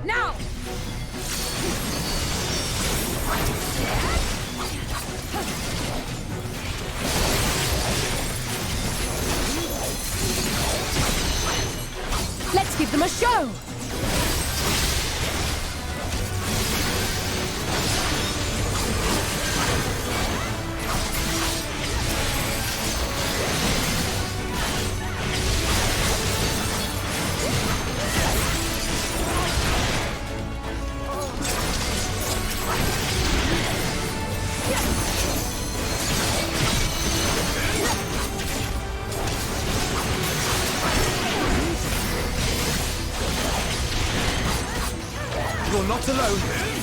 Now! Let's give them a show! You're not alone.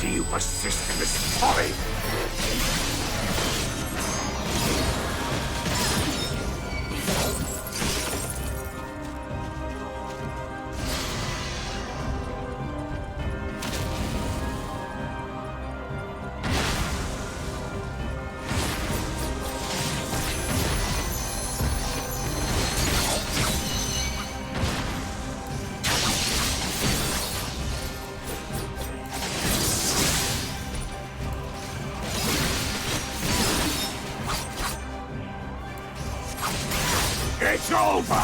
see you persist in this folly! It's over!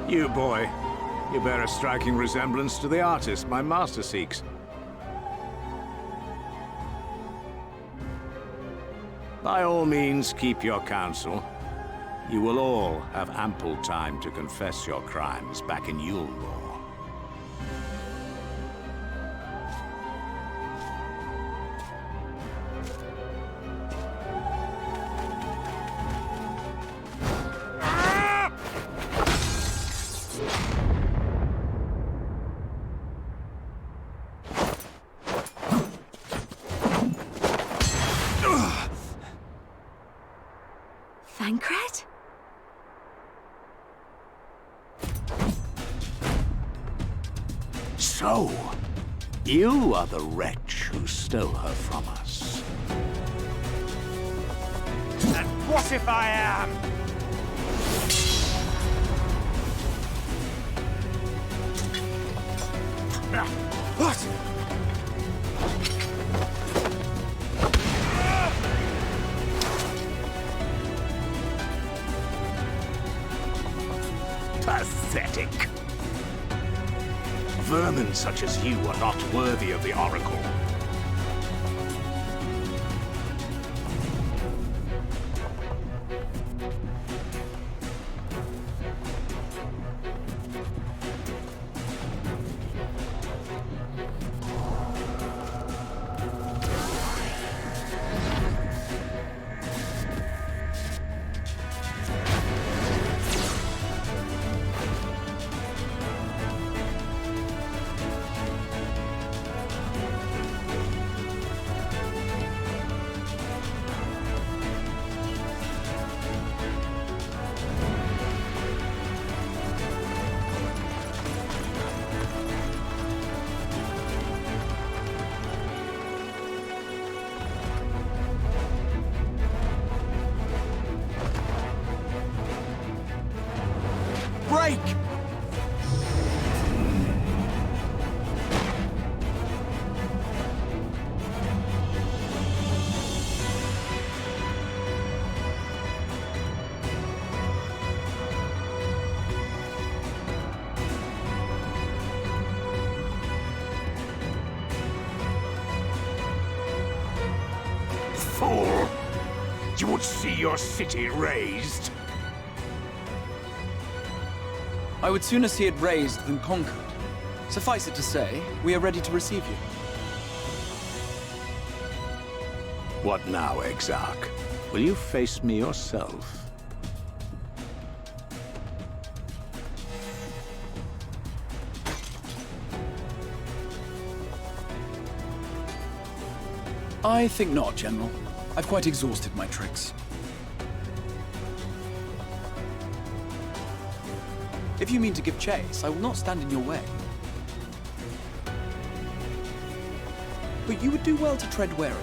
You, boy. You bear a striking resemblance to the artist my master seeks. By all means, keep your counsel. You will all have ample time to confess your crimes back in Yulmore. Thancred? So, you are the wretch who stole her from us. And what if I am? What? Pathetic. Vermin such as you are not worthy of the Oracle. Break! Fool! You would see your city razed. I would sooner see it razed than conquered. Suffice it to say, we are ready to receive you. What now, Exarch? Will you face me yourself? I think not, General. I've quite exhausted my tricks. If you mean to give chase, I will not stand in your way. But you would do well to tread warily,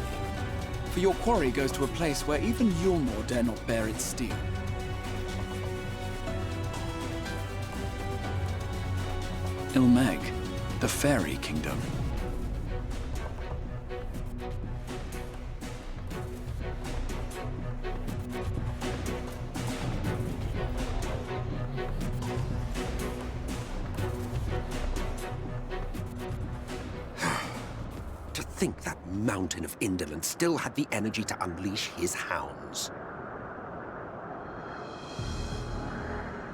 for your quarry goes to a place where even Yulmore dare not bear its steel. Ilmeg, the Fairy Kingdom. think that mountain of indolence still had the energy to unleash his hounds.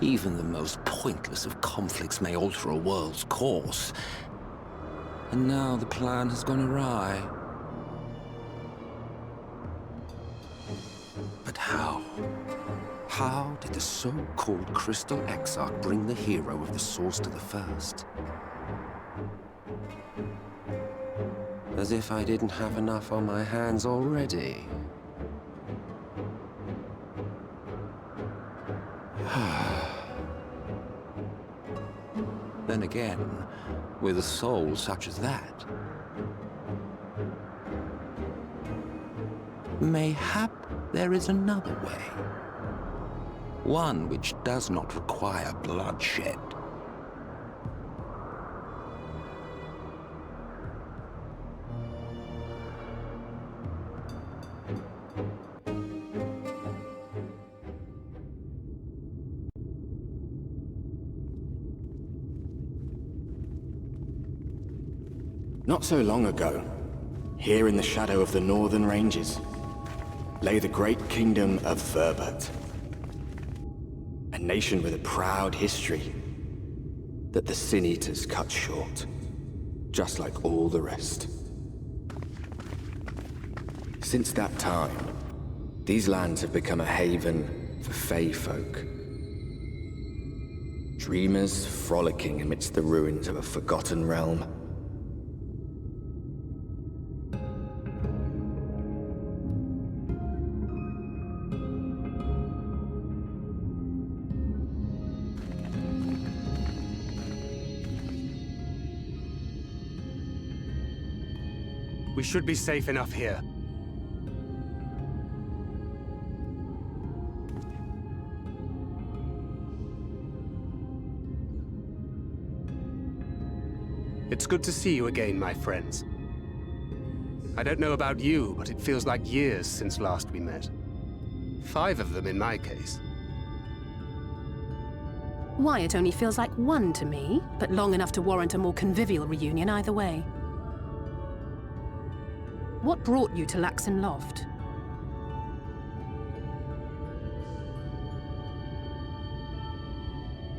Even the most pointless of conflicts may alter a world's course. And now the plan has gone awry. But how? How did the so-called Crystal Exarch bring the hero of the Source to the First? As if I didn't have enough on my hands already. Then again, with a soul such as that, mayhap there is another way. One which does not require bloodshed. Not so long ago, here in the shadow of the Northern Ranges, lay the great kingdom of Verbert. A nation with a proud history that the Sin Eaters cut short, just like all the rest. Since that time, these lands have become a haven for Fey folk. Dreamers frolicking amidst the ruins of a forgotten realm. We should be safe enough here. It's good to see you again, my friends. I don't know about you, but it feels like years since last we met. 5 of them in my case. Why, it only feels like 1 to me, but long enough to warrant a more convivial reunion either way. What brought you to Laxon Loft?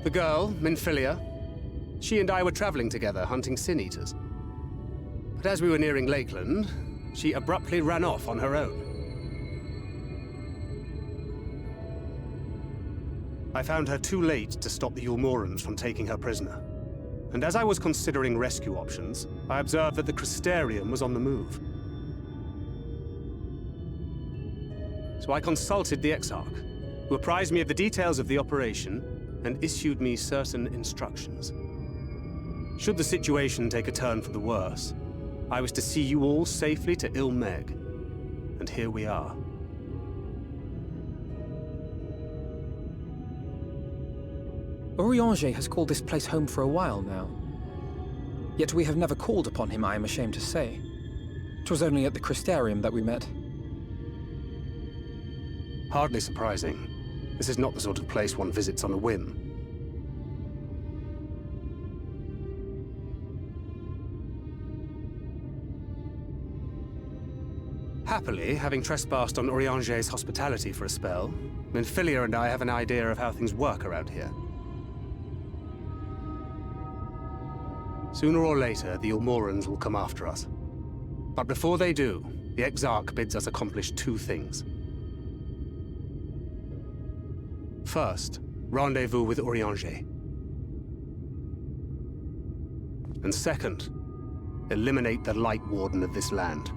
The girl, Minfilia, she and I were traveling together, hunting Sin Eaters. But as we were nearing Lakeland, she abruptly ran off on her own. I found her too late to stop the Ulmorans from taking her prisoner. And as I was considering rescue options, I observed that the Crystarium was on the move. So I consulted the Exarch, who apprised me of the details of the operation and issued me certain instructions. Should the situation take a turn for the worse, I was to see you all safely to Ilmeg. And here we are. Urianger has called this place home for a while now. Yet we have never called upon him, I am ashamed to say. 'Twas only at the Crystarium that we met. Hardly surprising. This is not the sort of place one visits on a whim. Happily, having trespassed on Urianger's hospitality for a spell, Minfilia and I have an idea of how things work around here. Sooner or later, the Ulmorans will come after us. But before they do, the Exarch bids us accomplish 2 things. First, rendezvous with Urianger. And second, eliminate the Light Warden of this land.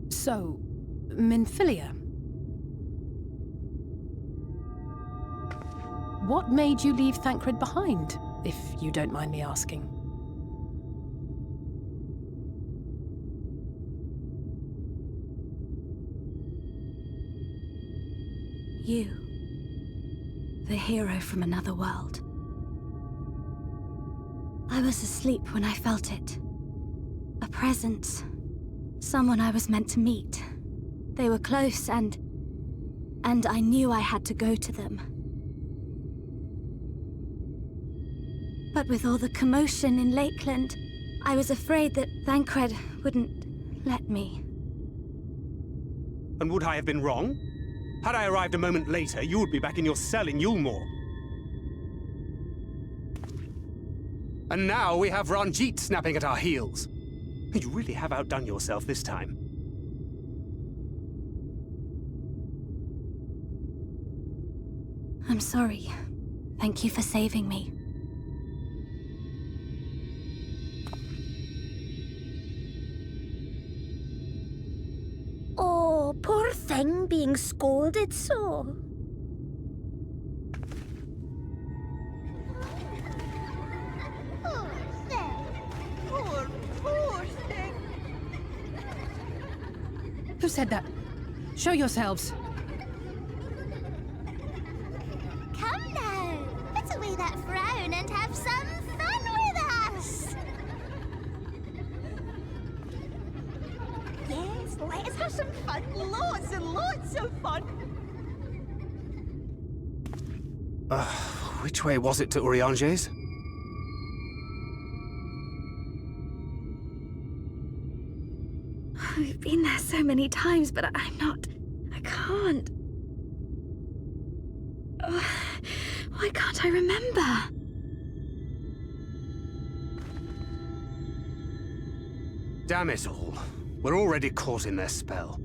So, Minfilia. What made you leave Thancred behind, if you don't mind me asking? You. The hero from another world. I was asleep when I felt it. A presence. Someone I was meant to meet. They were close and I knew I had to go to them. But with all the commotion in Lakeland, I was afraid that Thancred wouldn't let me. And would I have been wrong? Had I arrived a moment later, you would be back in your cell in Yulmore. And now we have Ranjit snapping at our heels. You really have outdone yourself this time. I'm sorry. Thank you for saving me. Oh, poor thing being scolded so. Poor thing. Who said that? Show yourselves. Come now, put away that frown and have some fun with us. Yes, let us have some fun. Lots and lots of fun. Which way was it to Urianger's? We've been there so many times, but I can't. Why can't I remember? Damn it all. We're already caught in their spell.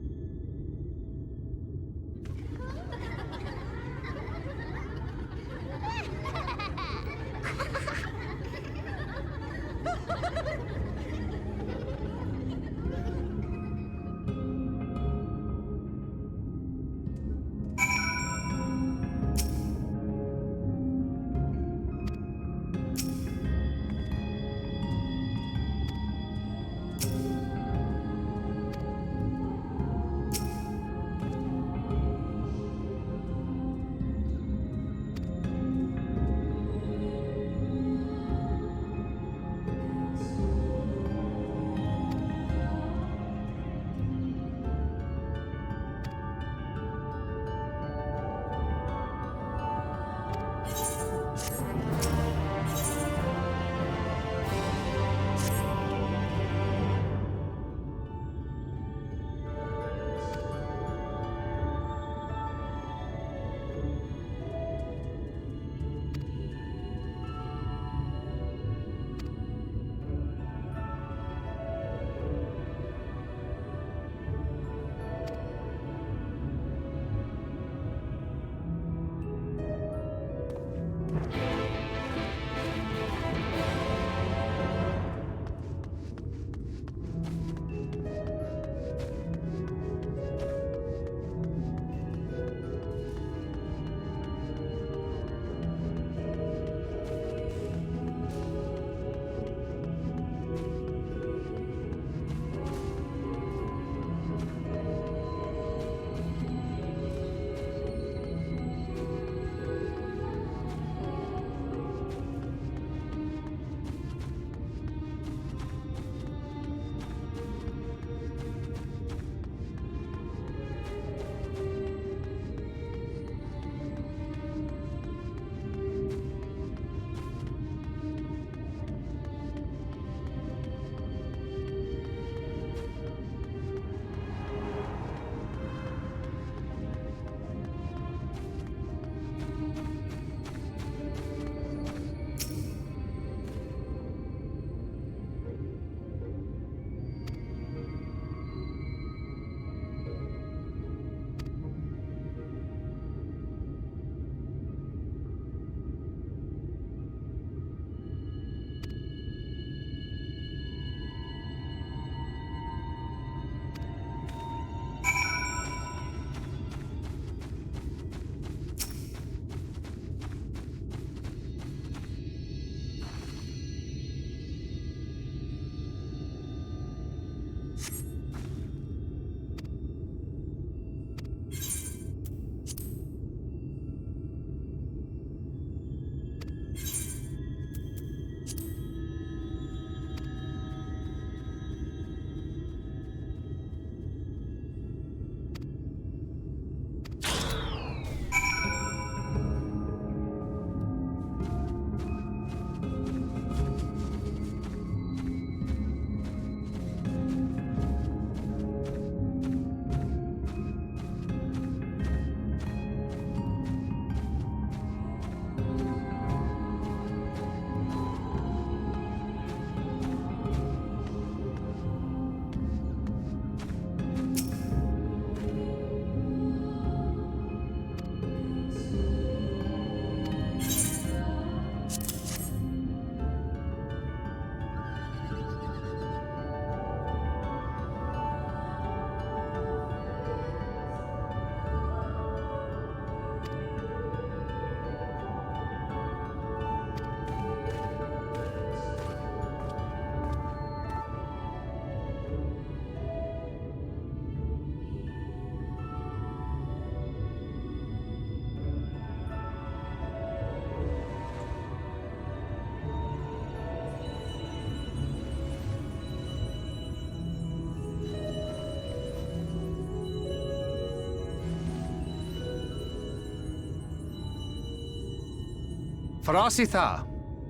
Farasitha,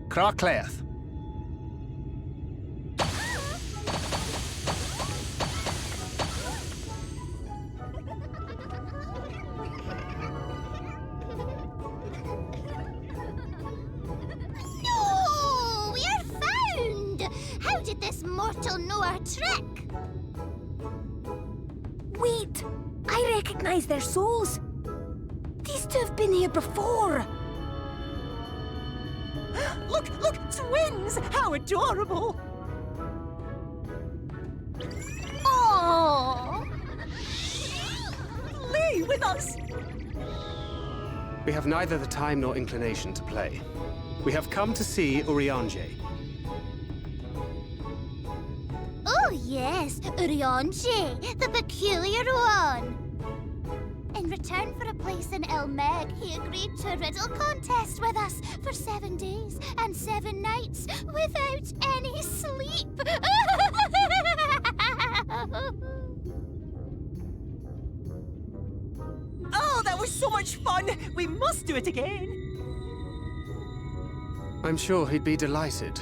Krakleath. No! We are found! How did this mortal know our trick? Wait! I recognize their souls. These two have been here before. Look, look, twins! How adorable! Oh! Lee, with us! We have neither the time nor inclination to play. We have come to see Urianger. Oh yes, Urianger, the peculiar one. In return for a place in Elmeg, he agreed to a riddle contest with us for 7 days and 7 nights without any sleep. Oh, that was so much fun! We must do it again! I'm sure he'd be delighted.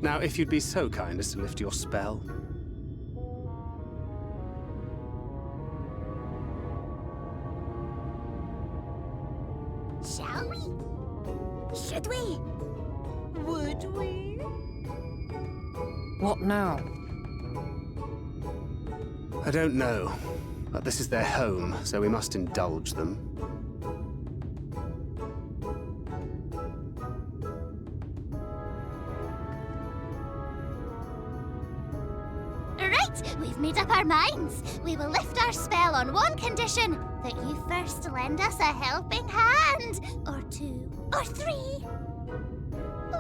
Now, if you'd be so kind as to lift your spell. Shall we? Should we? Would we? What now? I don't know, but this is their home, so we must indulge them. Right, we've made up our minds. We will lift our spell on one condition, that you first lend us a helping hand. Or 2, or 3.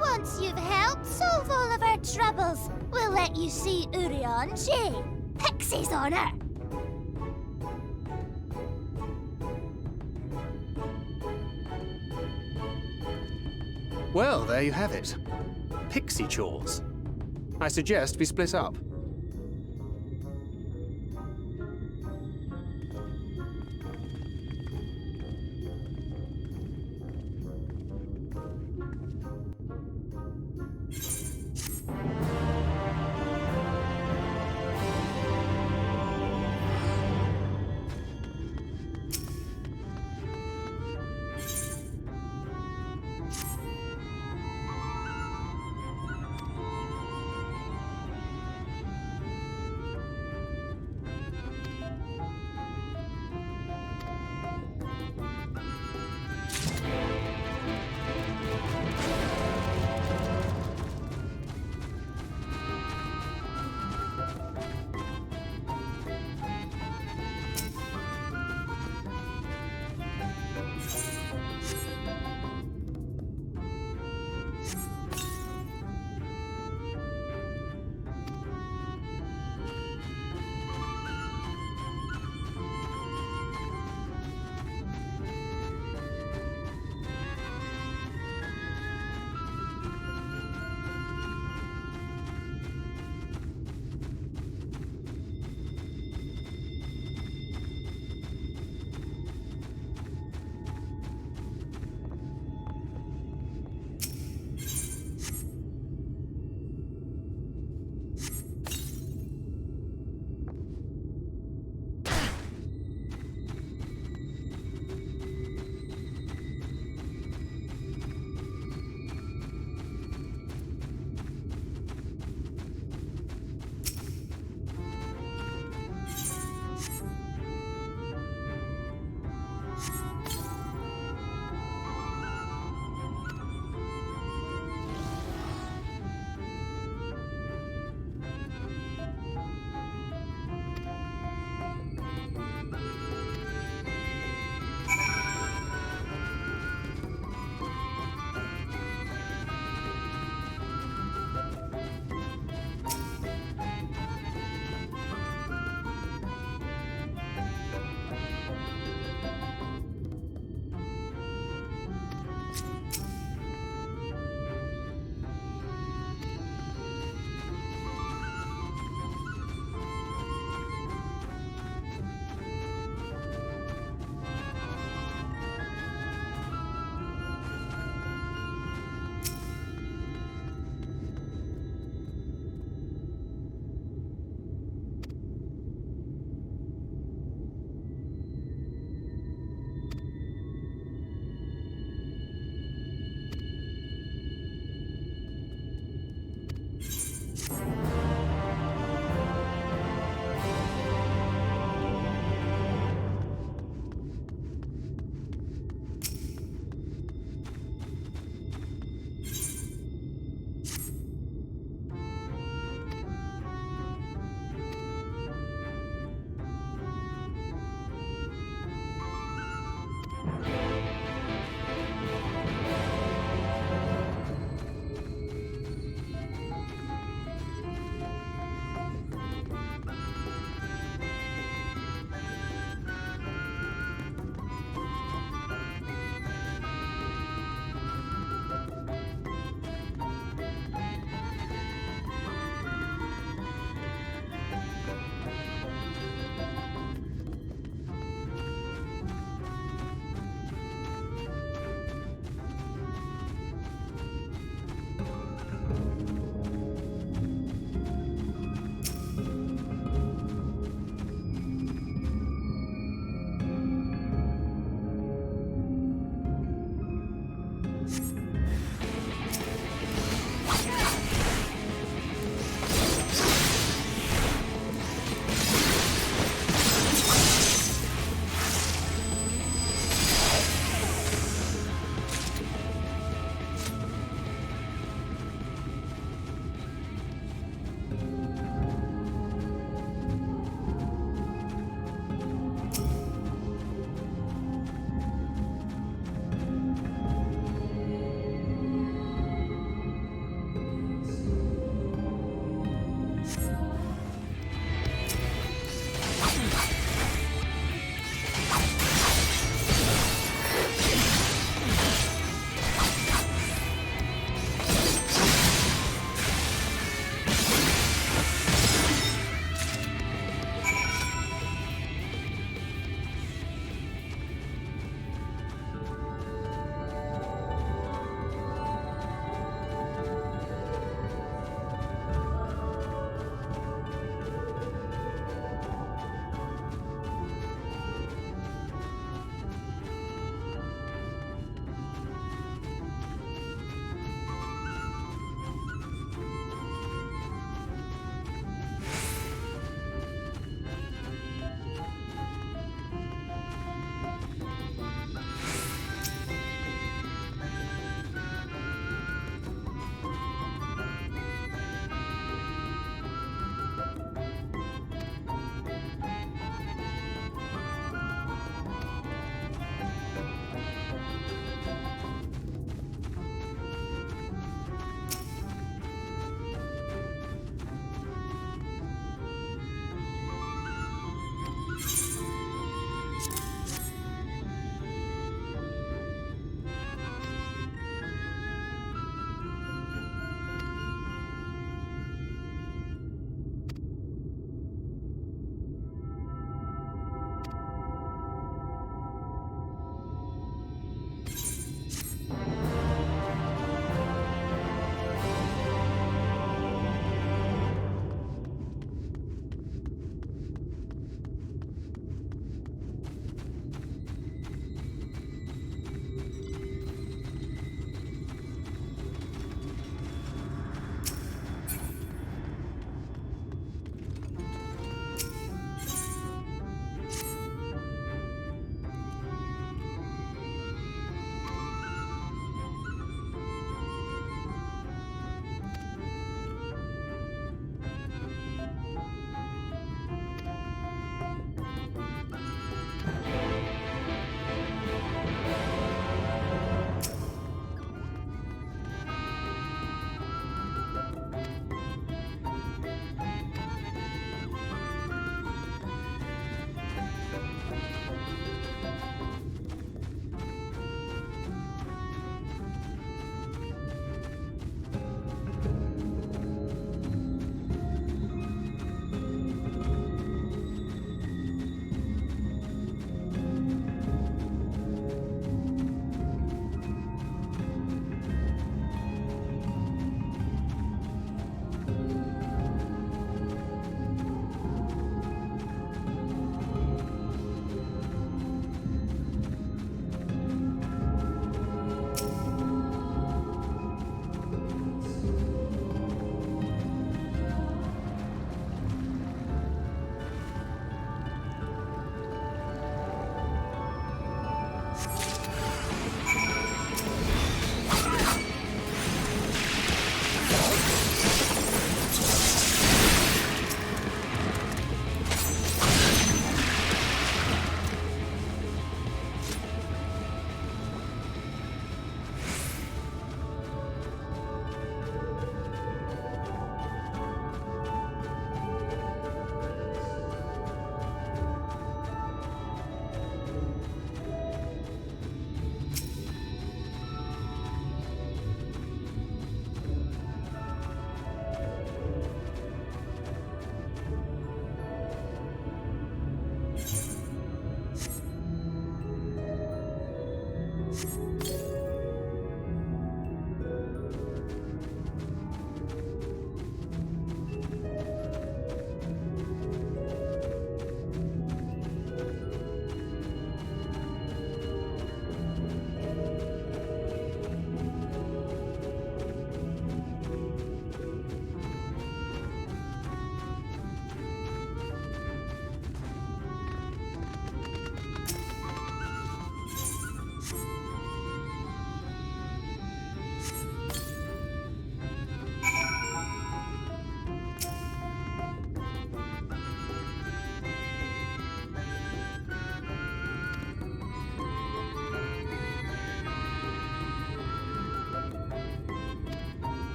Once you've helped solve all of our troubles, we'll let you see Urianger, Pixie's honor. Well, there you have it. Pixie chores. I suggest we split up.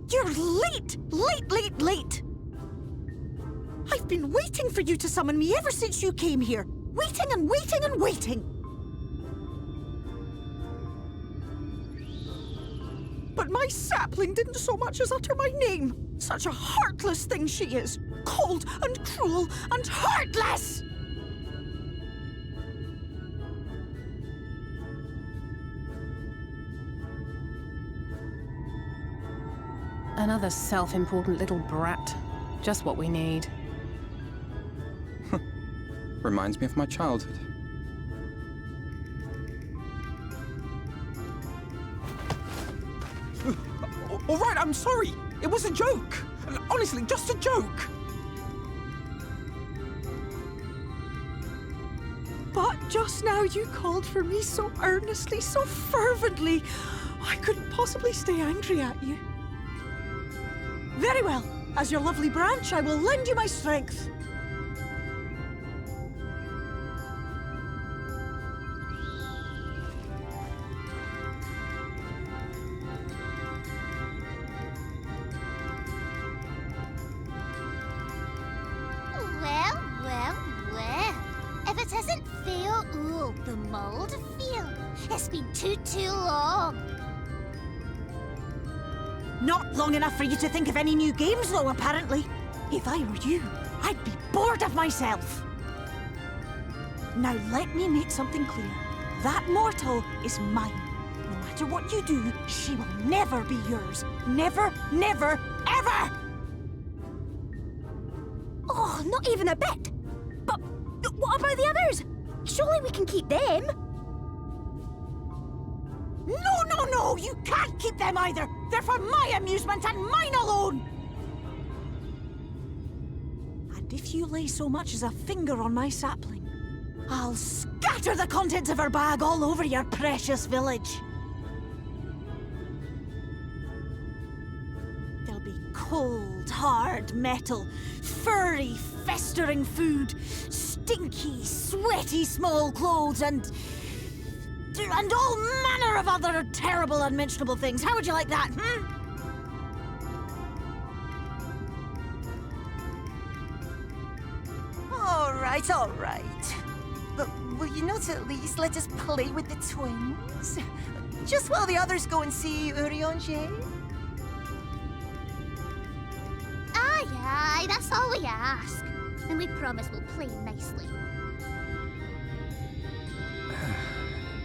You're late! Late! I've been waiting for you to summon me ever since you came here. Waiting and waiting and waiting. But my sapling didn't so much as utter my name. Such a heartless thing she is. Cold and cruel and heartless! Another self-important little brat. Just what we need. Reminds me of my childhood. All right, I'm sorry. It was a joke. Honestly, just a joke. But just now you called for me so earnestly, so fervently. I couldn't possibly stay angry at you. Very well. As your lovely branch, I will lend you my strength. Well. If it isn't Theo Ool, the mold field, it's been too long. Not long enough for you to think of any new games, though, apparently. If I were you, I'd be bored of myself. Now let me make something clear. That mortal is mine. No matter what you do, she will never be yours. Never, never, ever! Oh, not even a bit. But what about the others? Surely we can keep them. No, you can't keep them either. They're for my amusement and mine alone. And if you lay so much as a finger on my sapling, I'll scatter the contents of her bag all over your precious village. There'll be cold, hard metal, furry, festering food, stinky, sweaty small clothes, and all manner of other terrible, unmentionable things. How would you like that, All right. But will you not at least let us play with the twins? Just while the others go and see Urianger? Aye, that's all we ask. And we promise we'll play nicely.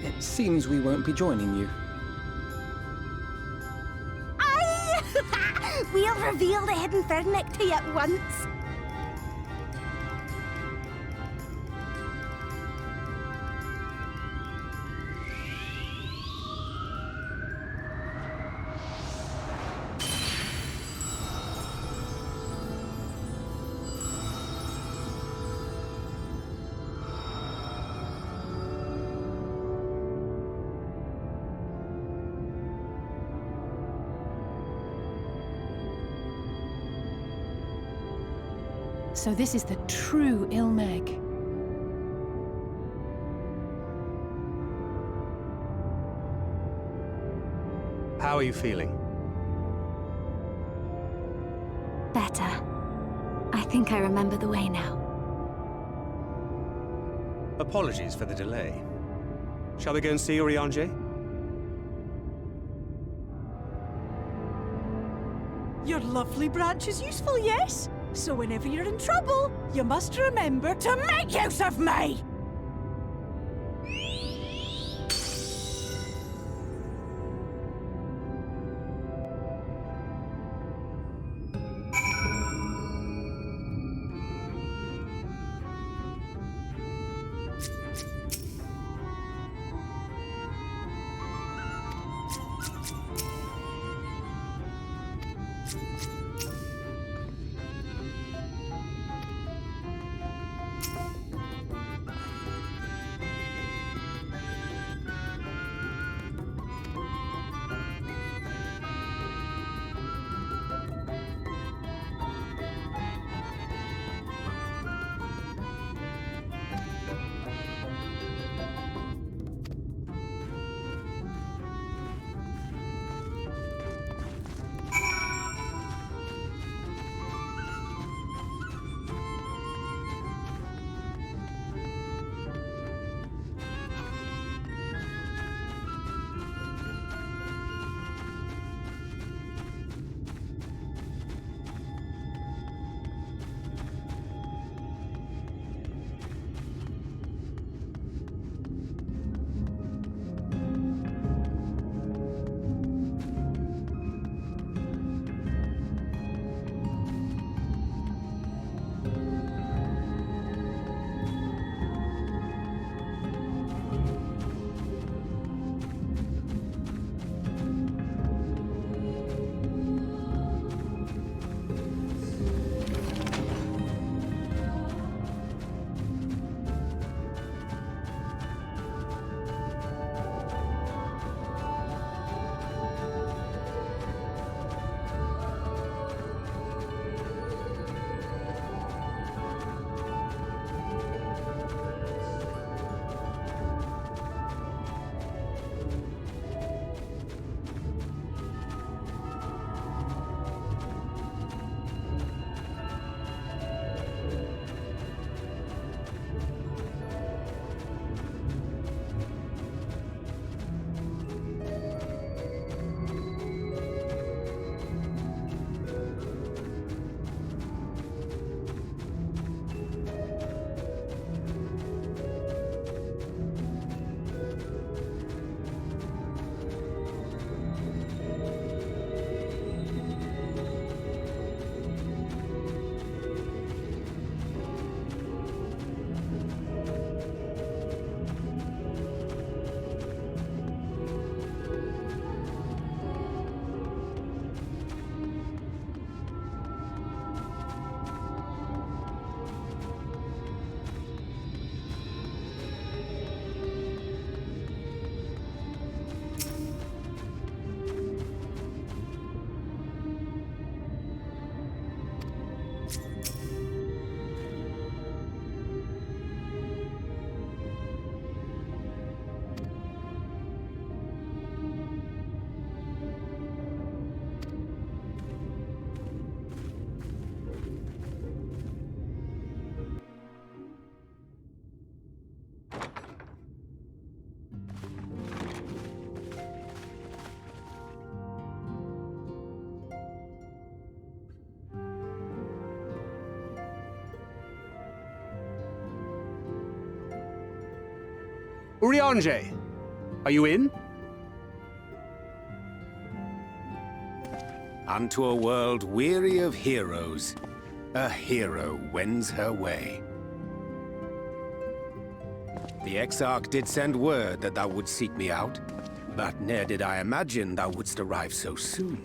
It seems we won't be joining you. Aye! We'll reveal the hidden Fernic to you at once. So this is the true Ilmeg. How are you feeling? Better. I think I remember the way now. Apologies for the delay. Shall we go and see Urianger? Your lovely branch is useful, yes? So whenever you're in trouble, you must remember to make use of me! Urianger, are you in? Unto a world weary of heroes, a hero wends her way. The Exarch did send word that thou wouldst seek me out, but ne'er did I imagine thou wouldst arrive so soon.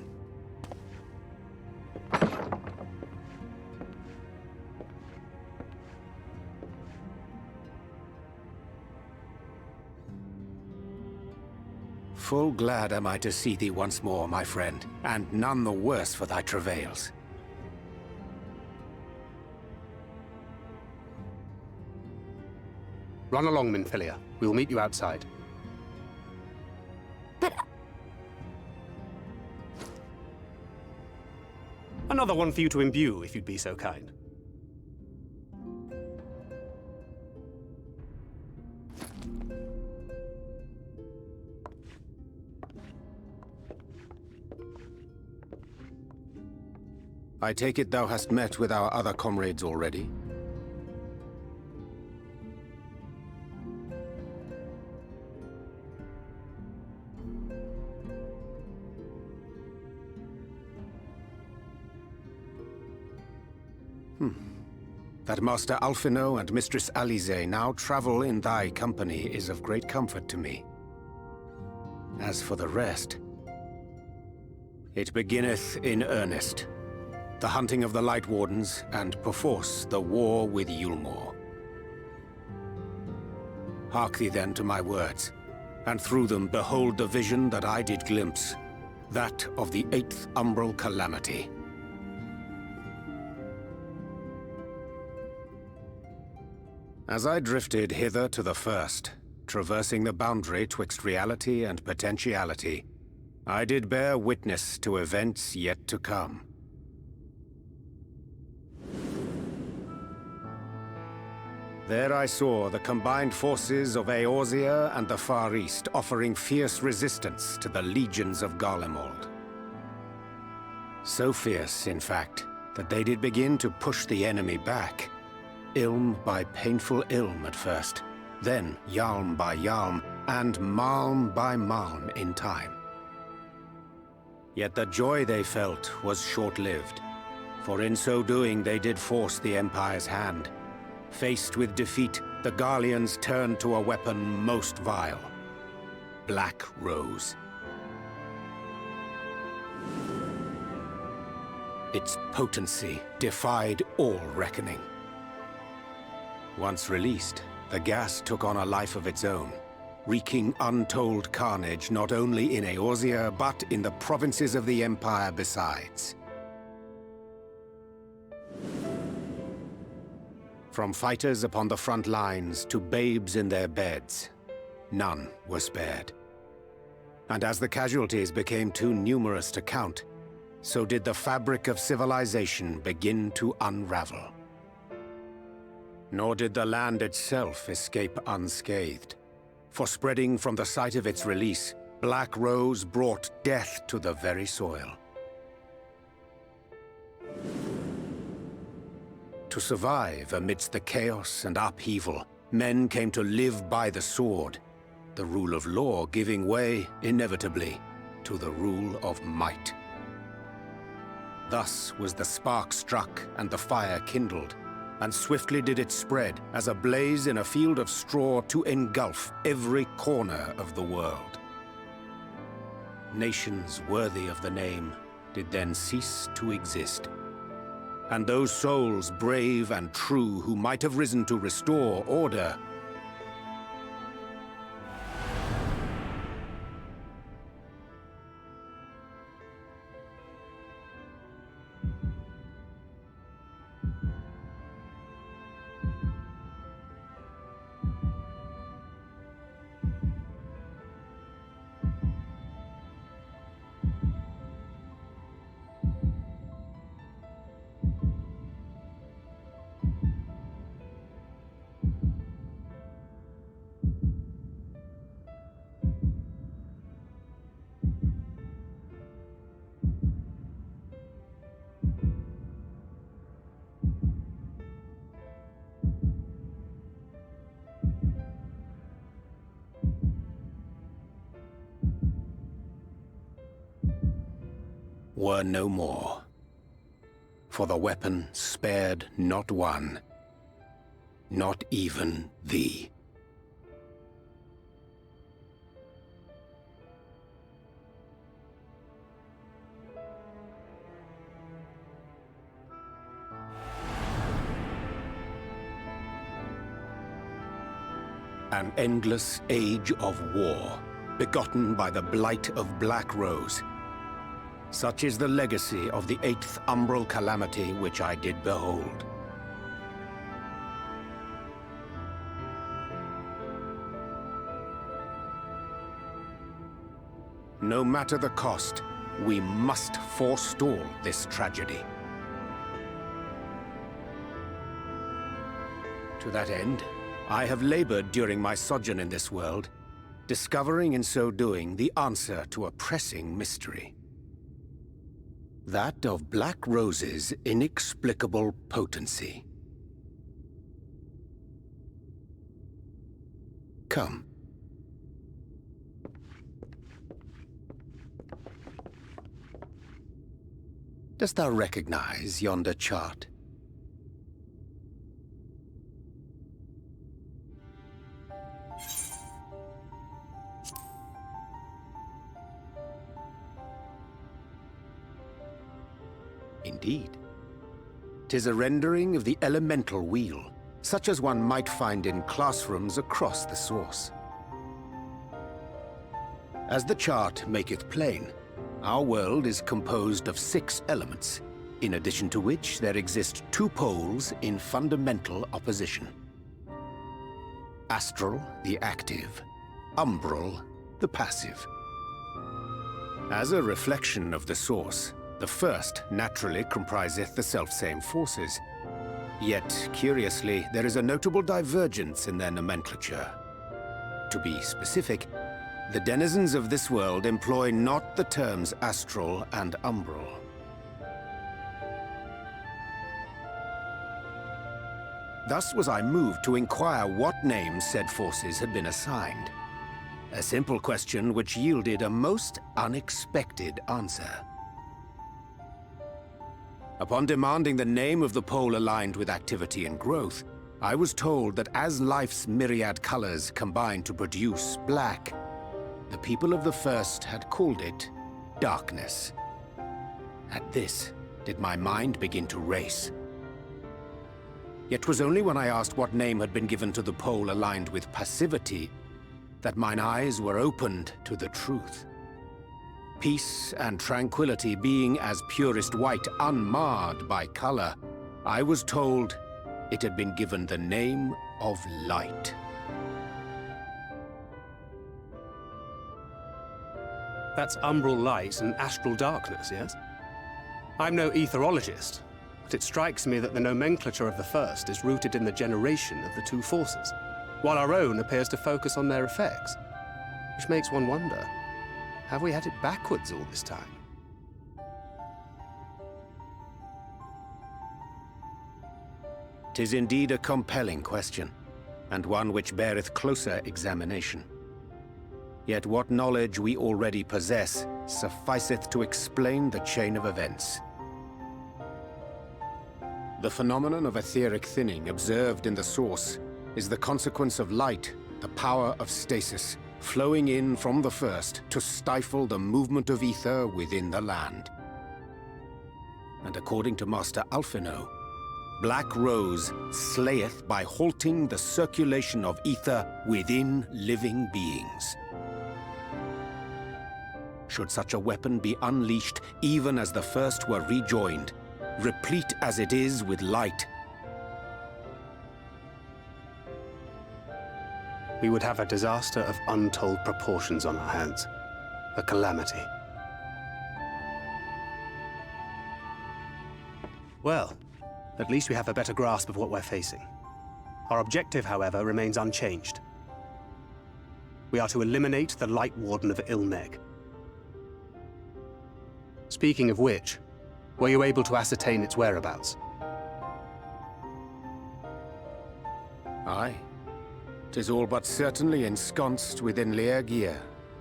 Full glad am I to see thee once more, my friend, and none the worse for thy travails. Run along, Minfilia. We will meet you outside. But... Another one for you to imbue, if you'd be so kind. I take it thou hast met with our other comrades already? That Master Alphino and Mistress Alize now travel in thy company is of great comfort to me. As for the rest, it beginneth in earnest. The hunting of the Light Wardens, and perforce the war with Yulmore. Hark thee then to my words, and through them behold the vision that I did glimpse, that of the 8th Umbral Calamity. As I drifted hither to the first, traversing the boundary twixt reality and potentiality, I did bear witness to events yet to come. There I saw the combined forces of Eorzea and the Far East offering fierce resistance to the legions of Garlemald. So fierce, in fact, that they did begin to push the enemy back. Ilm by painful ilm at first, then yalm by yalm, and malm by malm in time. Yet the joy they felt was short-lived, for in so doing they did force the Empire's hand. Faced with defeat, the Garleans turned to a weapon most vile: Black Rose. Its potency defied all reckoning. Once released, the gas took on a life of its own, wreaking untold carnage not only in Eorzea, but in the provinces of the Empire besides. From fighters upon the front lines to babes in their beds, none were spared. And as the casualties became too numerous to count, so did the fabric of civilization begin to unravel. Nor did the land itself escape unscathed, for spreading from the site of its release, Black Rose brought death to the very soil. To survive amidst the chaos and upheaval, men came to live by the sword, the rule of law giving way, inevitably, to the rule of might. Thus was the spark struck and the fire kindled, and swiftly did it spread as a blaze in a field of straw to engulf every corner of the world. Nations worthy of the name did then cease to exist. And those souls brave and true who might have risen to restore order were no more. For the weapon spared not one, not even thee. An endless age of war, begotten by the blight of Black Rose. Such is the legacy of the 8th umbral calamity which I did behold. No matter the cost, we must forestall this tragedy. To that end, I have labored during my sojourn in this world, discovering in so doing the answer to a pressing mystery. That of Black Rose's inexplicable potency. Come. Dost thou recognize yonder chart? Indeed. 'Tis a rendering of the elemental wheel, such as one might find in classrooms across the source. As the chart maketh plain, our world is composed of 6 elements, in addition to which there exist 2 poles in fundamental opposition. Astral, the active; umbral, the passive. As a reflection of the source, the first naturally compriseth the selfsame forces. Yet, curiously, there is a notable divergence in their nomenclature. To be specific, the denizens of this world employ not the terms astral and umbral. Thus was I moved to inquire what names said forces had been assigned. A simple question which yielded a most unexpected answer. Upon demanding the name of the pole aligned with activity and growth, I was told that as life's myriad colors combine to produce black, the people of the first had called it darkness. At this, did my mind begin to race. Yet 'twas only when I asked what name had been given to the pole aligned with passivity that mine eyes were opened to the truth. Peace and tranquility being as purest white, unmarred by color, I was told it had been given the name of light. That's umbral light and astral darkness, yes? I'm no etherologist, but it strikes me that the nomenclature of the first is rooted in the generation of the 2 forces, while our own appears to focus on their effects. Which makes one wonder, have we had it backwards all this time? "'Tis indeed a compelling question, and one which beareth closer examination. Yet what knowledge we already possess sufficeth to explain the chain of events. The phenomenon of etheric thinning observed in the source is the consequence of light, the power of stasis, flowing in from the first to stifle the movement of ether within the land. And according to Master Alphino, Black Rose slayeth by halting the circulation of ether within living beings. Should such a weapon be unleashed even as the first were rejoined, replete as it is with light, we would have a disaster of untold proportions on our hands. A calamity. Well, at least we have a better grasp of what we're facing. Our objective, however, remains unchanged. We are to eliminate the Light Warden of Ilneg. Speaking of which, were you able to ascertain its whereabouts? Aye. 'Tis all but certainly ensconced within Leergear,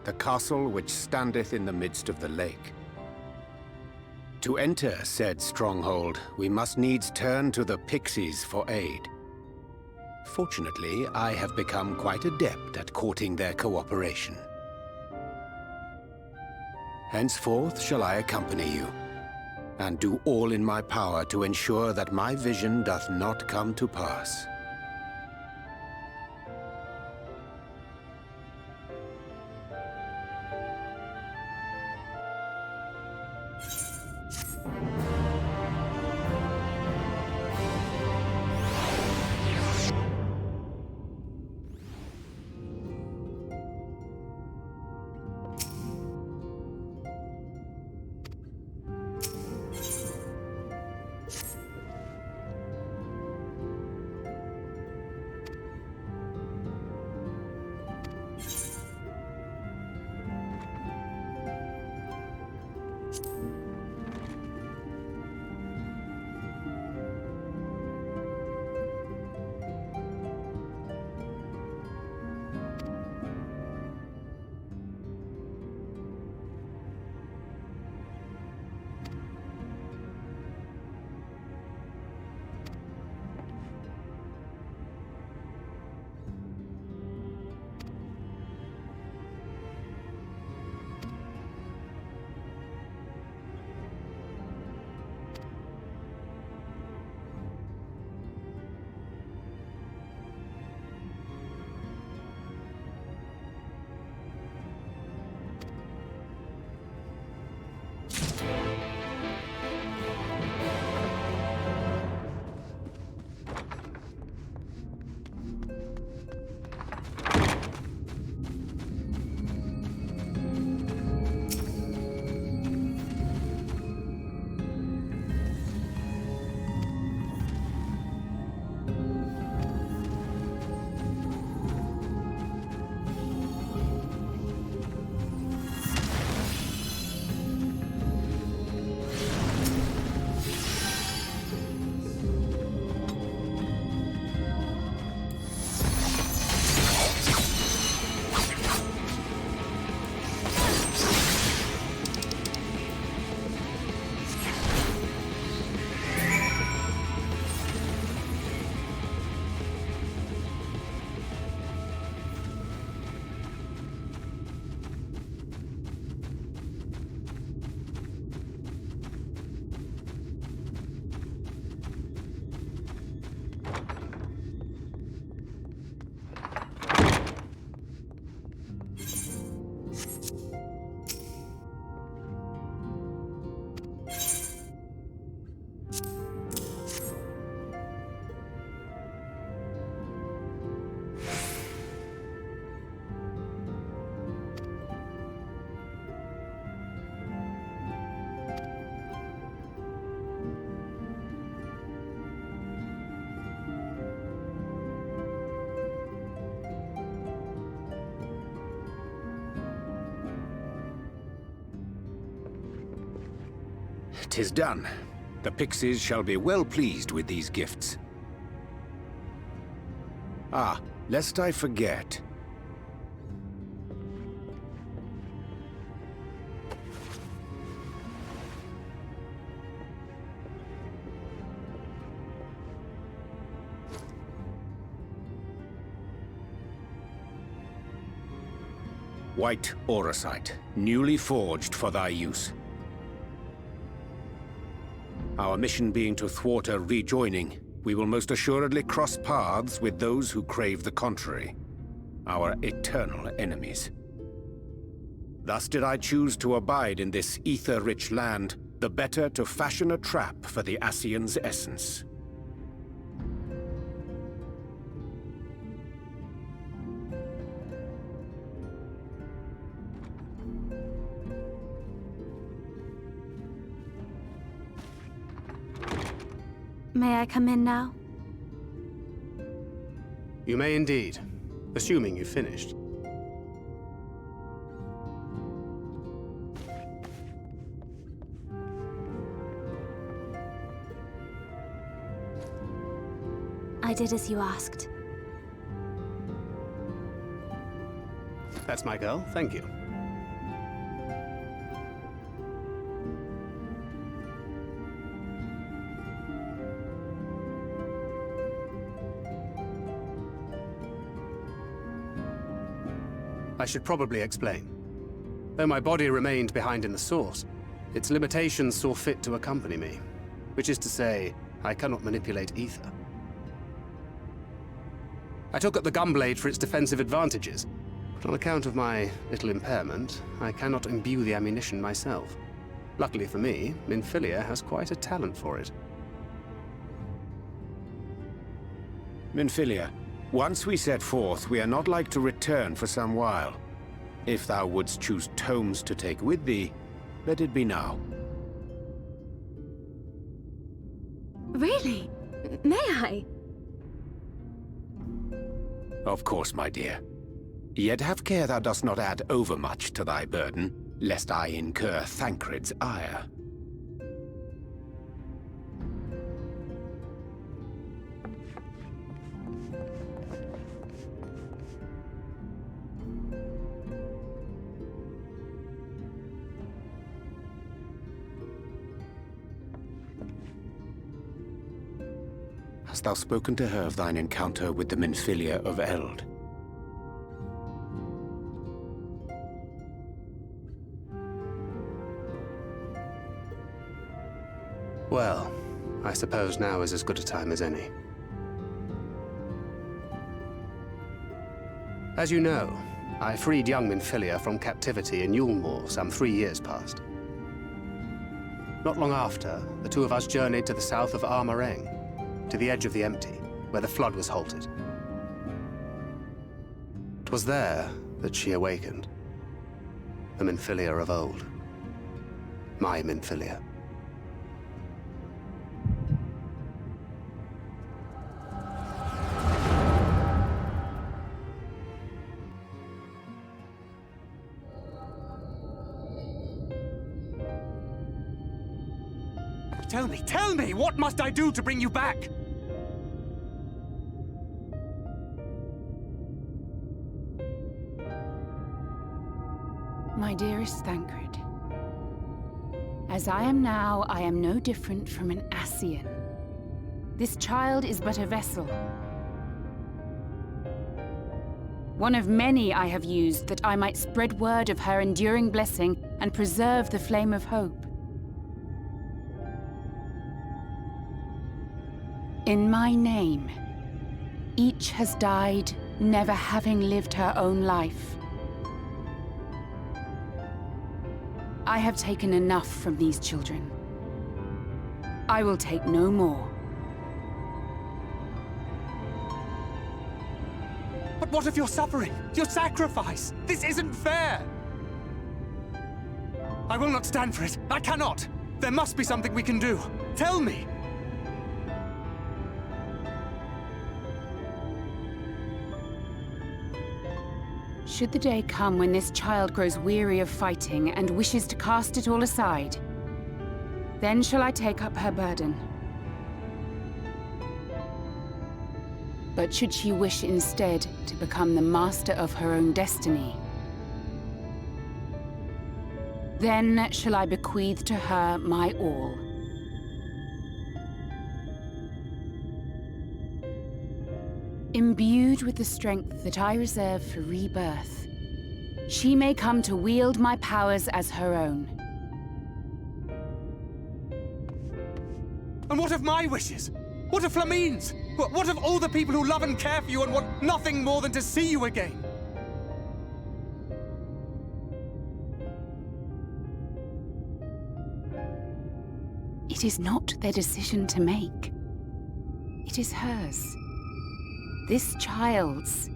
the castle which standeth in the midst of the lake. To enter said stronghold, we must needs turn to the Pixies for aid. Fortunately, I have become quite adept at courting their cooperation. Henceforth shall I accompany you, and do all in my power to ensure that my vision doth not come to pass. "'Tis done. The Pixies shall be well pleased with these gifts. Ah, lest I forget. White auracite, newly forged for thy use. Our mission being to thwart a rejoining, we will most assuredly cross paths with those who crave the contrary, our eternal enemies. Thus did I choose to abide in this ether-rich land, the better to fashion a trap for the Ascian's essence. May I come in now? You may indeed, assuming you've finished. I did as you asked. That's my girl, thank you. I should probably explain. Though my body remained behind in the Source, its limitations saw fit to accompany me. Which is to say, I cannot manipulate ether. I took up the gunblade for its defensive advantages, but on account of my little impairment, I cannot imbue the ammunition myself. Luckily for me, Minfilia has quite a talent for it. Minfilia, once we set forth, we are not like to return for some while. If thou wouldst choose tomes to take with thee, let it be now. Really? May I? Of course, my dear. Yet have care thou dost not add overmuch to thy burden, lest I incur Thancred's ire. Hast thou spoken to her of thine encounter with the Minfilia of Eld? Well, I suppose now is as good a time as any. As you know, I freed young Minfilia from captivity in Yulmore some 3 years past. Not long after, the two of us journeyed to the south of Armareng, to the edge of the Empty, where the flood was halted. 'Twas there that she awakened. The Minfilia of old. My Minfilia. Tell me, what must I do to bring you back? My dearest Thancred, as I am now, I am no different from an Ascian. This child is but a vessel. One of many I have used that I might spread word of her enduring blessing and preserve the flame of hope. In my name, each has died, never having lived her own life. I have taken enough from these children. I will take no more. But what of your suffering? Your sacrifice? This isn't fair! I will not stand for it. I cannot! There must be something we can do. Tell me! Should the day come when this child grows weary of fighting and wishes to cast it all aside, then shall I take up her burden. But should she wish instead to become the master of her own destiny, then shall I bequeath to her my all. Imbued with the strength that I reserve for rebirth, she may come to wield my powers as her own. And what of my wishes? What of Flamine's? What of all the people who love and care for you and want nothing more than to see you again? It is not their decision to make. It is hers. This child's.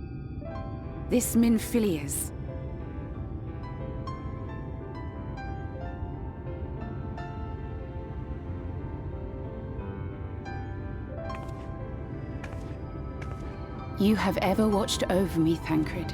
This Minfilia's. You have ever watched over me, Thancred.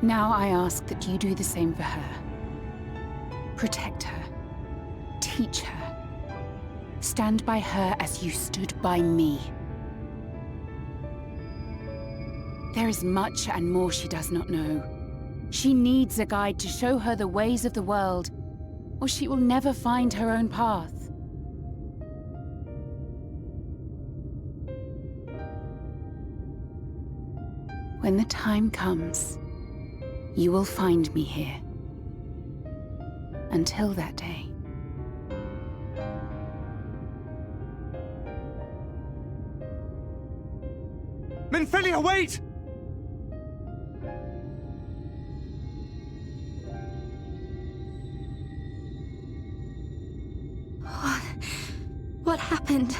Now I ask that you do the same for her. Protect her. Teach her. Stand by her as you stood by me. There is much and more she does not know. She needs a guide to show her the ways of the world, or she will never find her own path. When the time comes, you will find me here. Until that day. Minfilia, wait! What happened?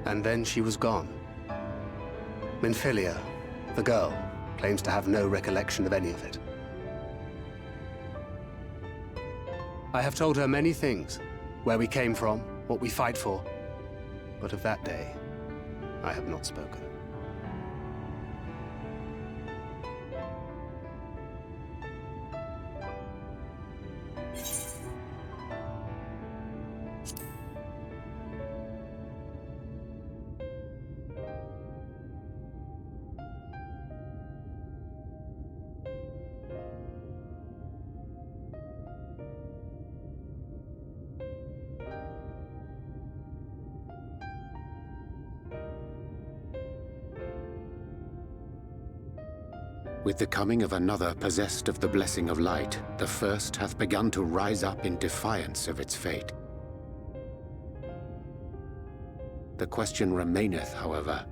And then she was gone. Minfilia, the girl, claims to have no recollection of any of it. I have told her many things. Where we came from, what we fight for. But of that day, I have not spoken. With the coming of another possessed of the blessing of light, the first hath begun to rise up in defiance of its fate. The question remaineth, however,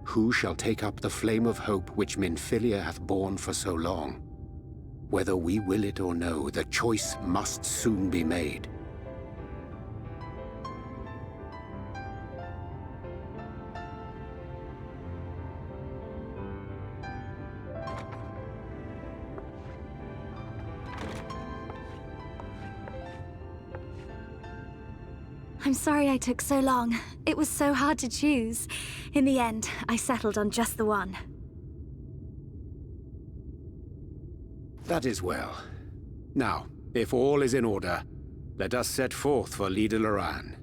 who shall take up the flame of hope which Minfilia hath borne for so long? Whether we will it or no, the choice must soon be made. I'm sorry I took so long. It was so hard to choose. In the end, I settled on just the one. That is well. Now, if all is in order, let us set forth for Leader Loran.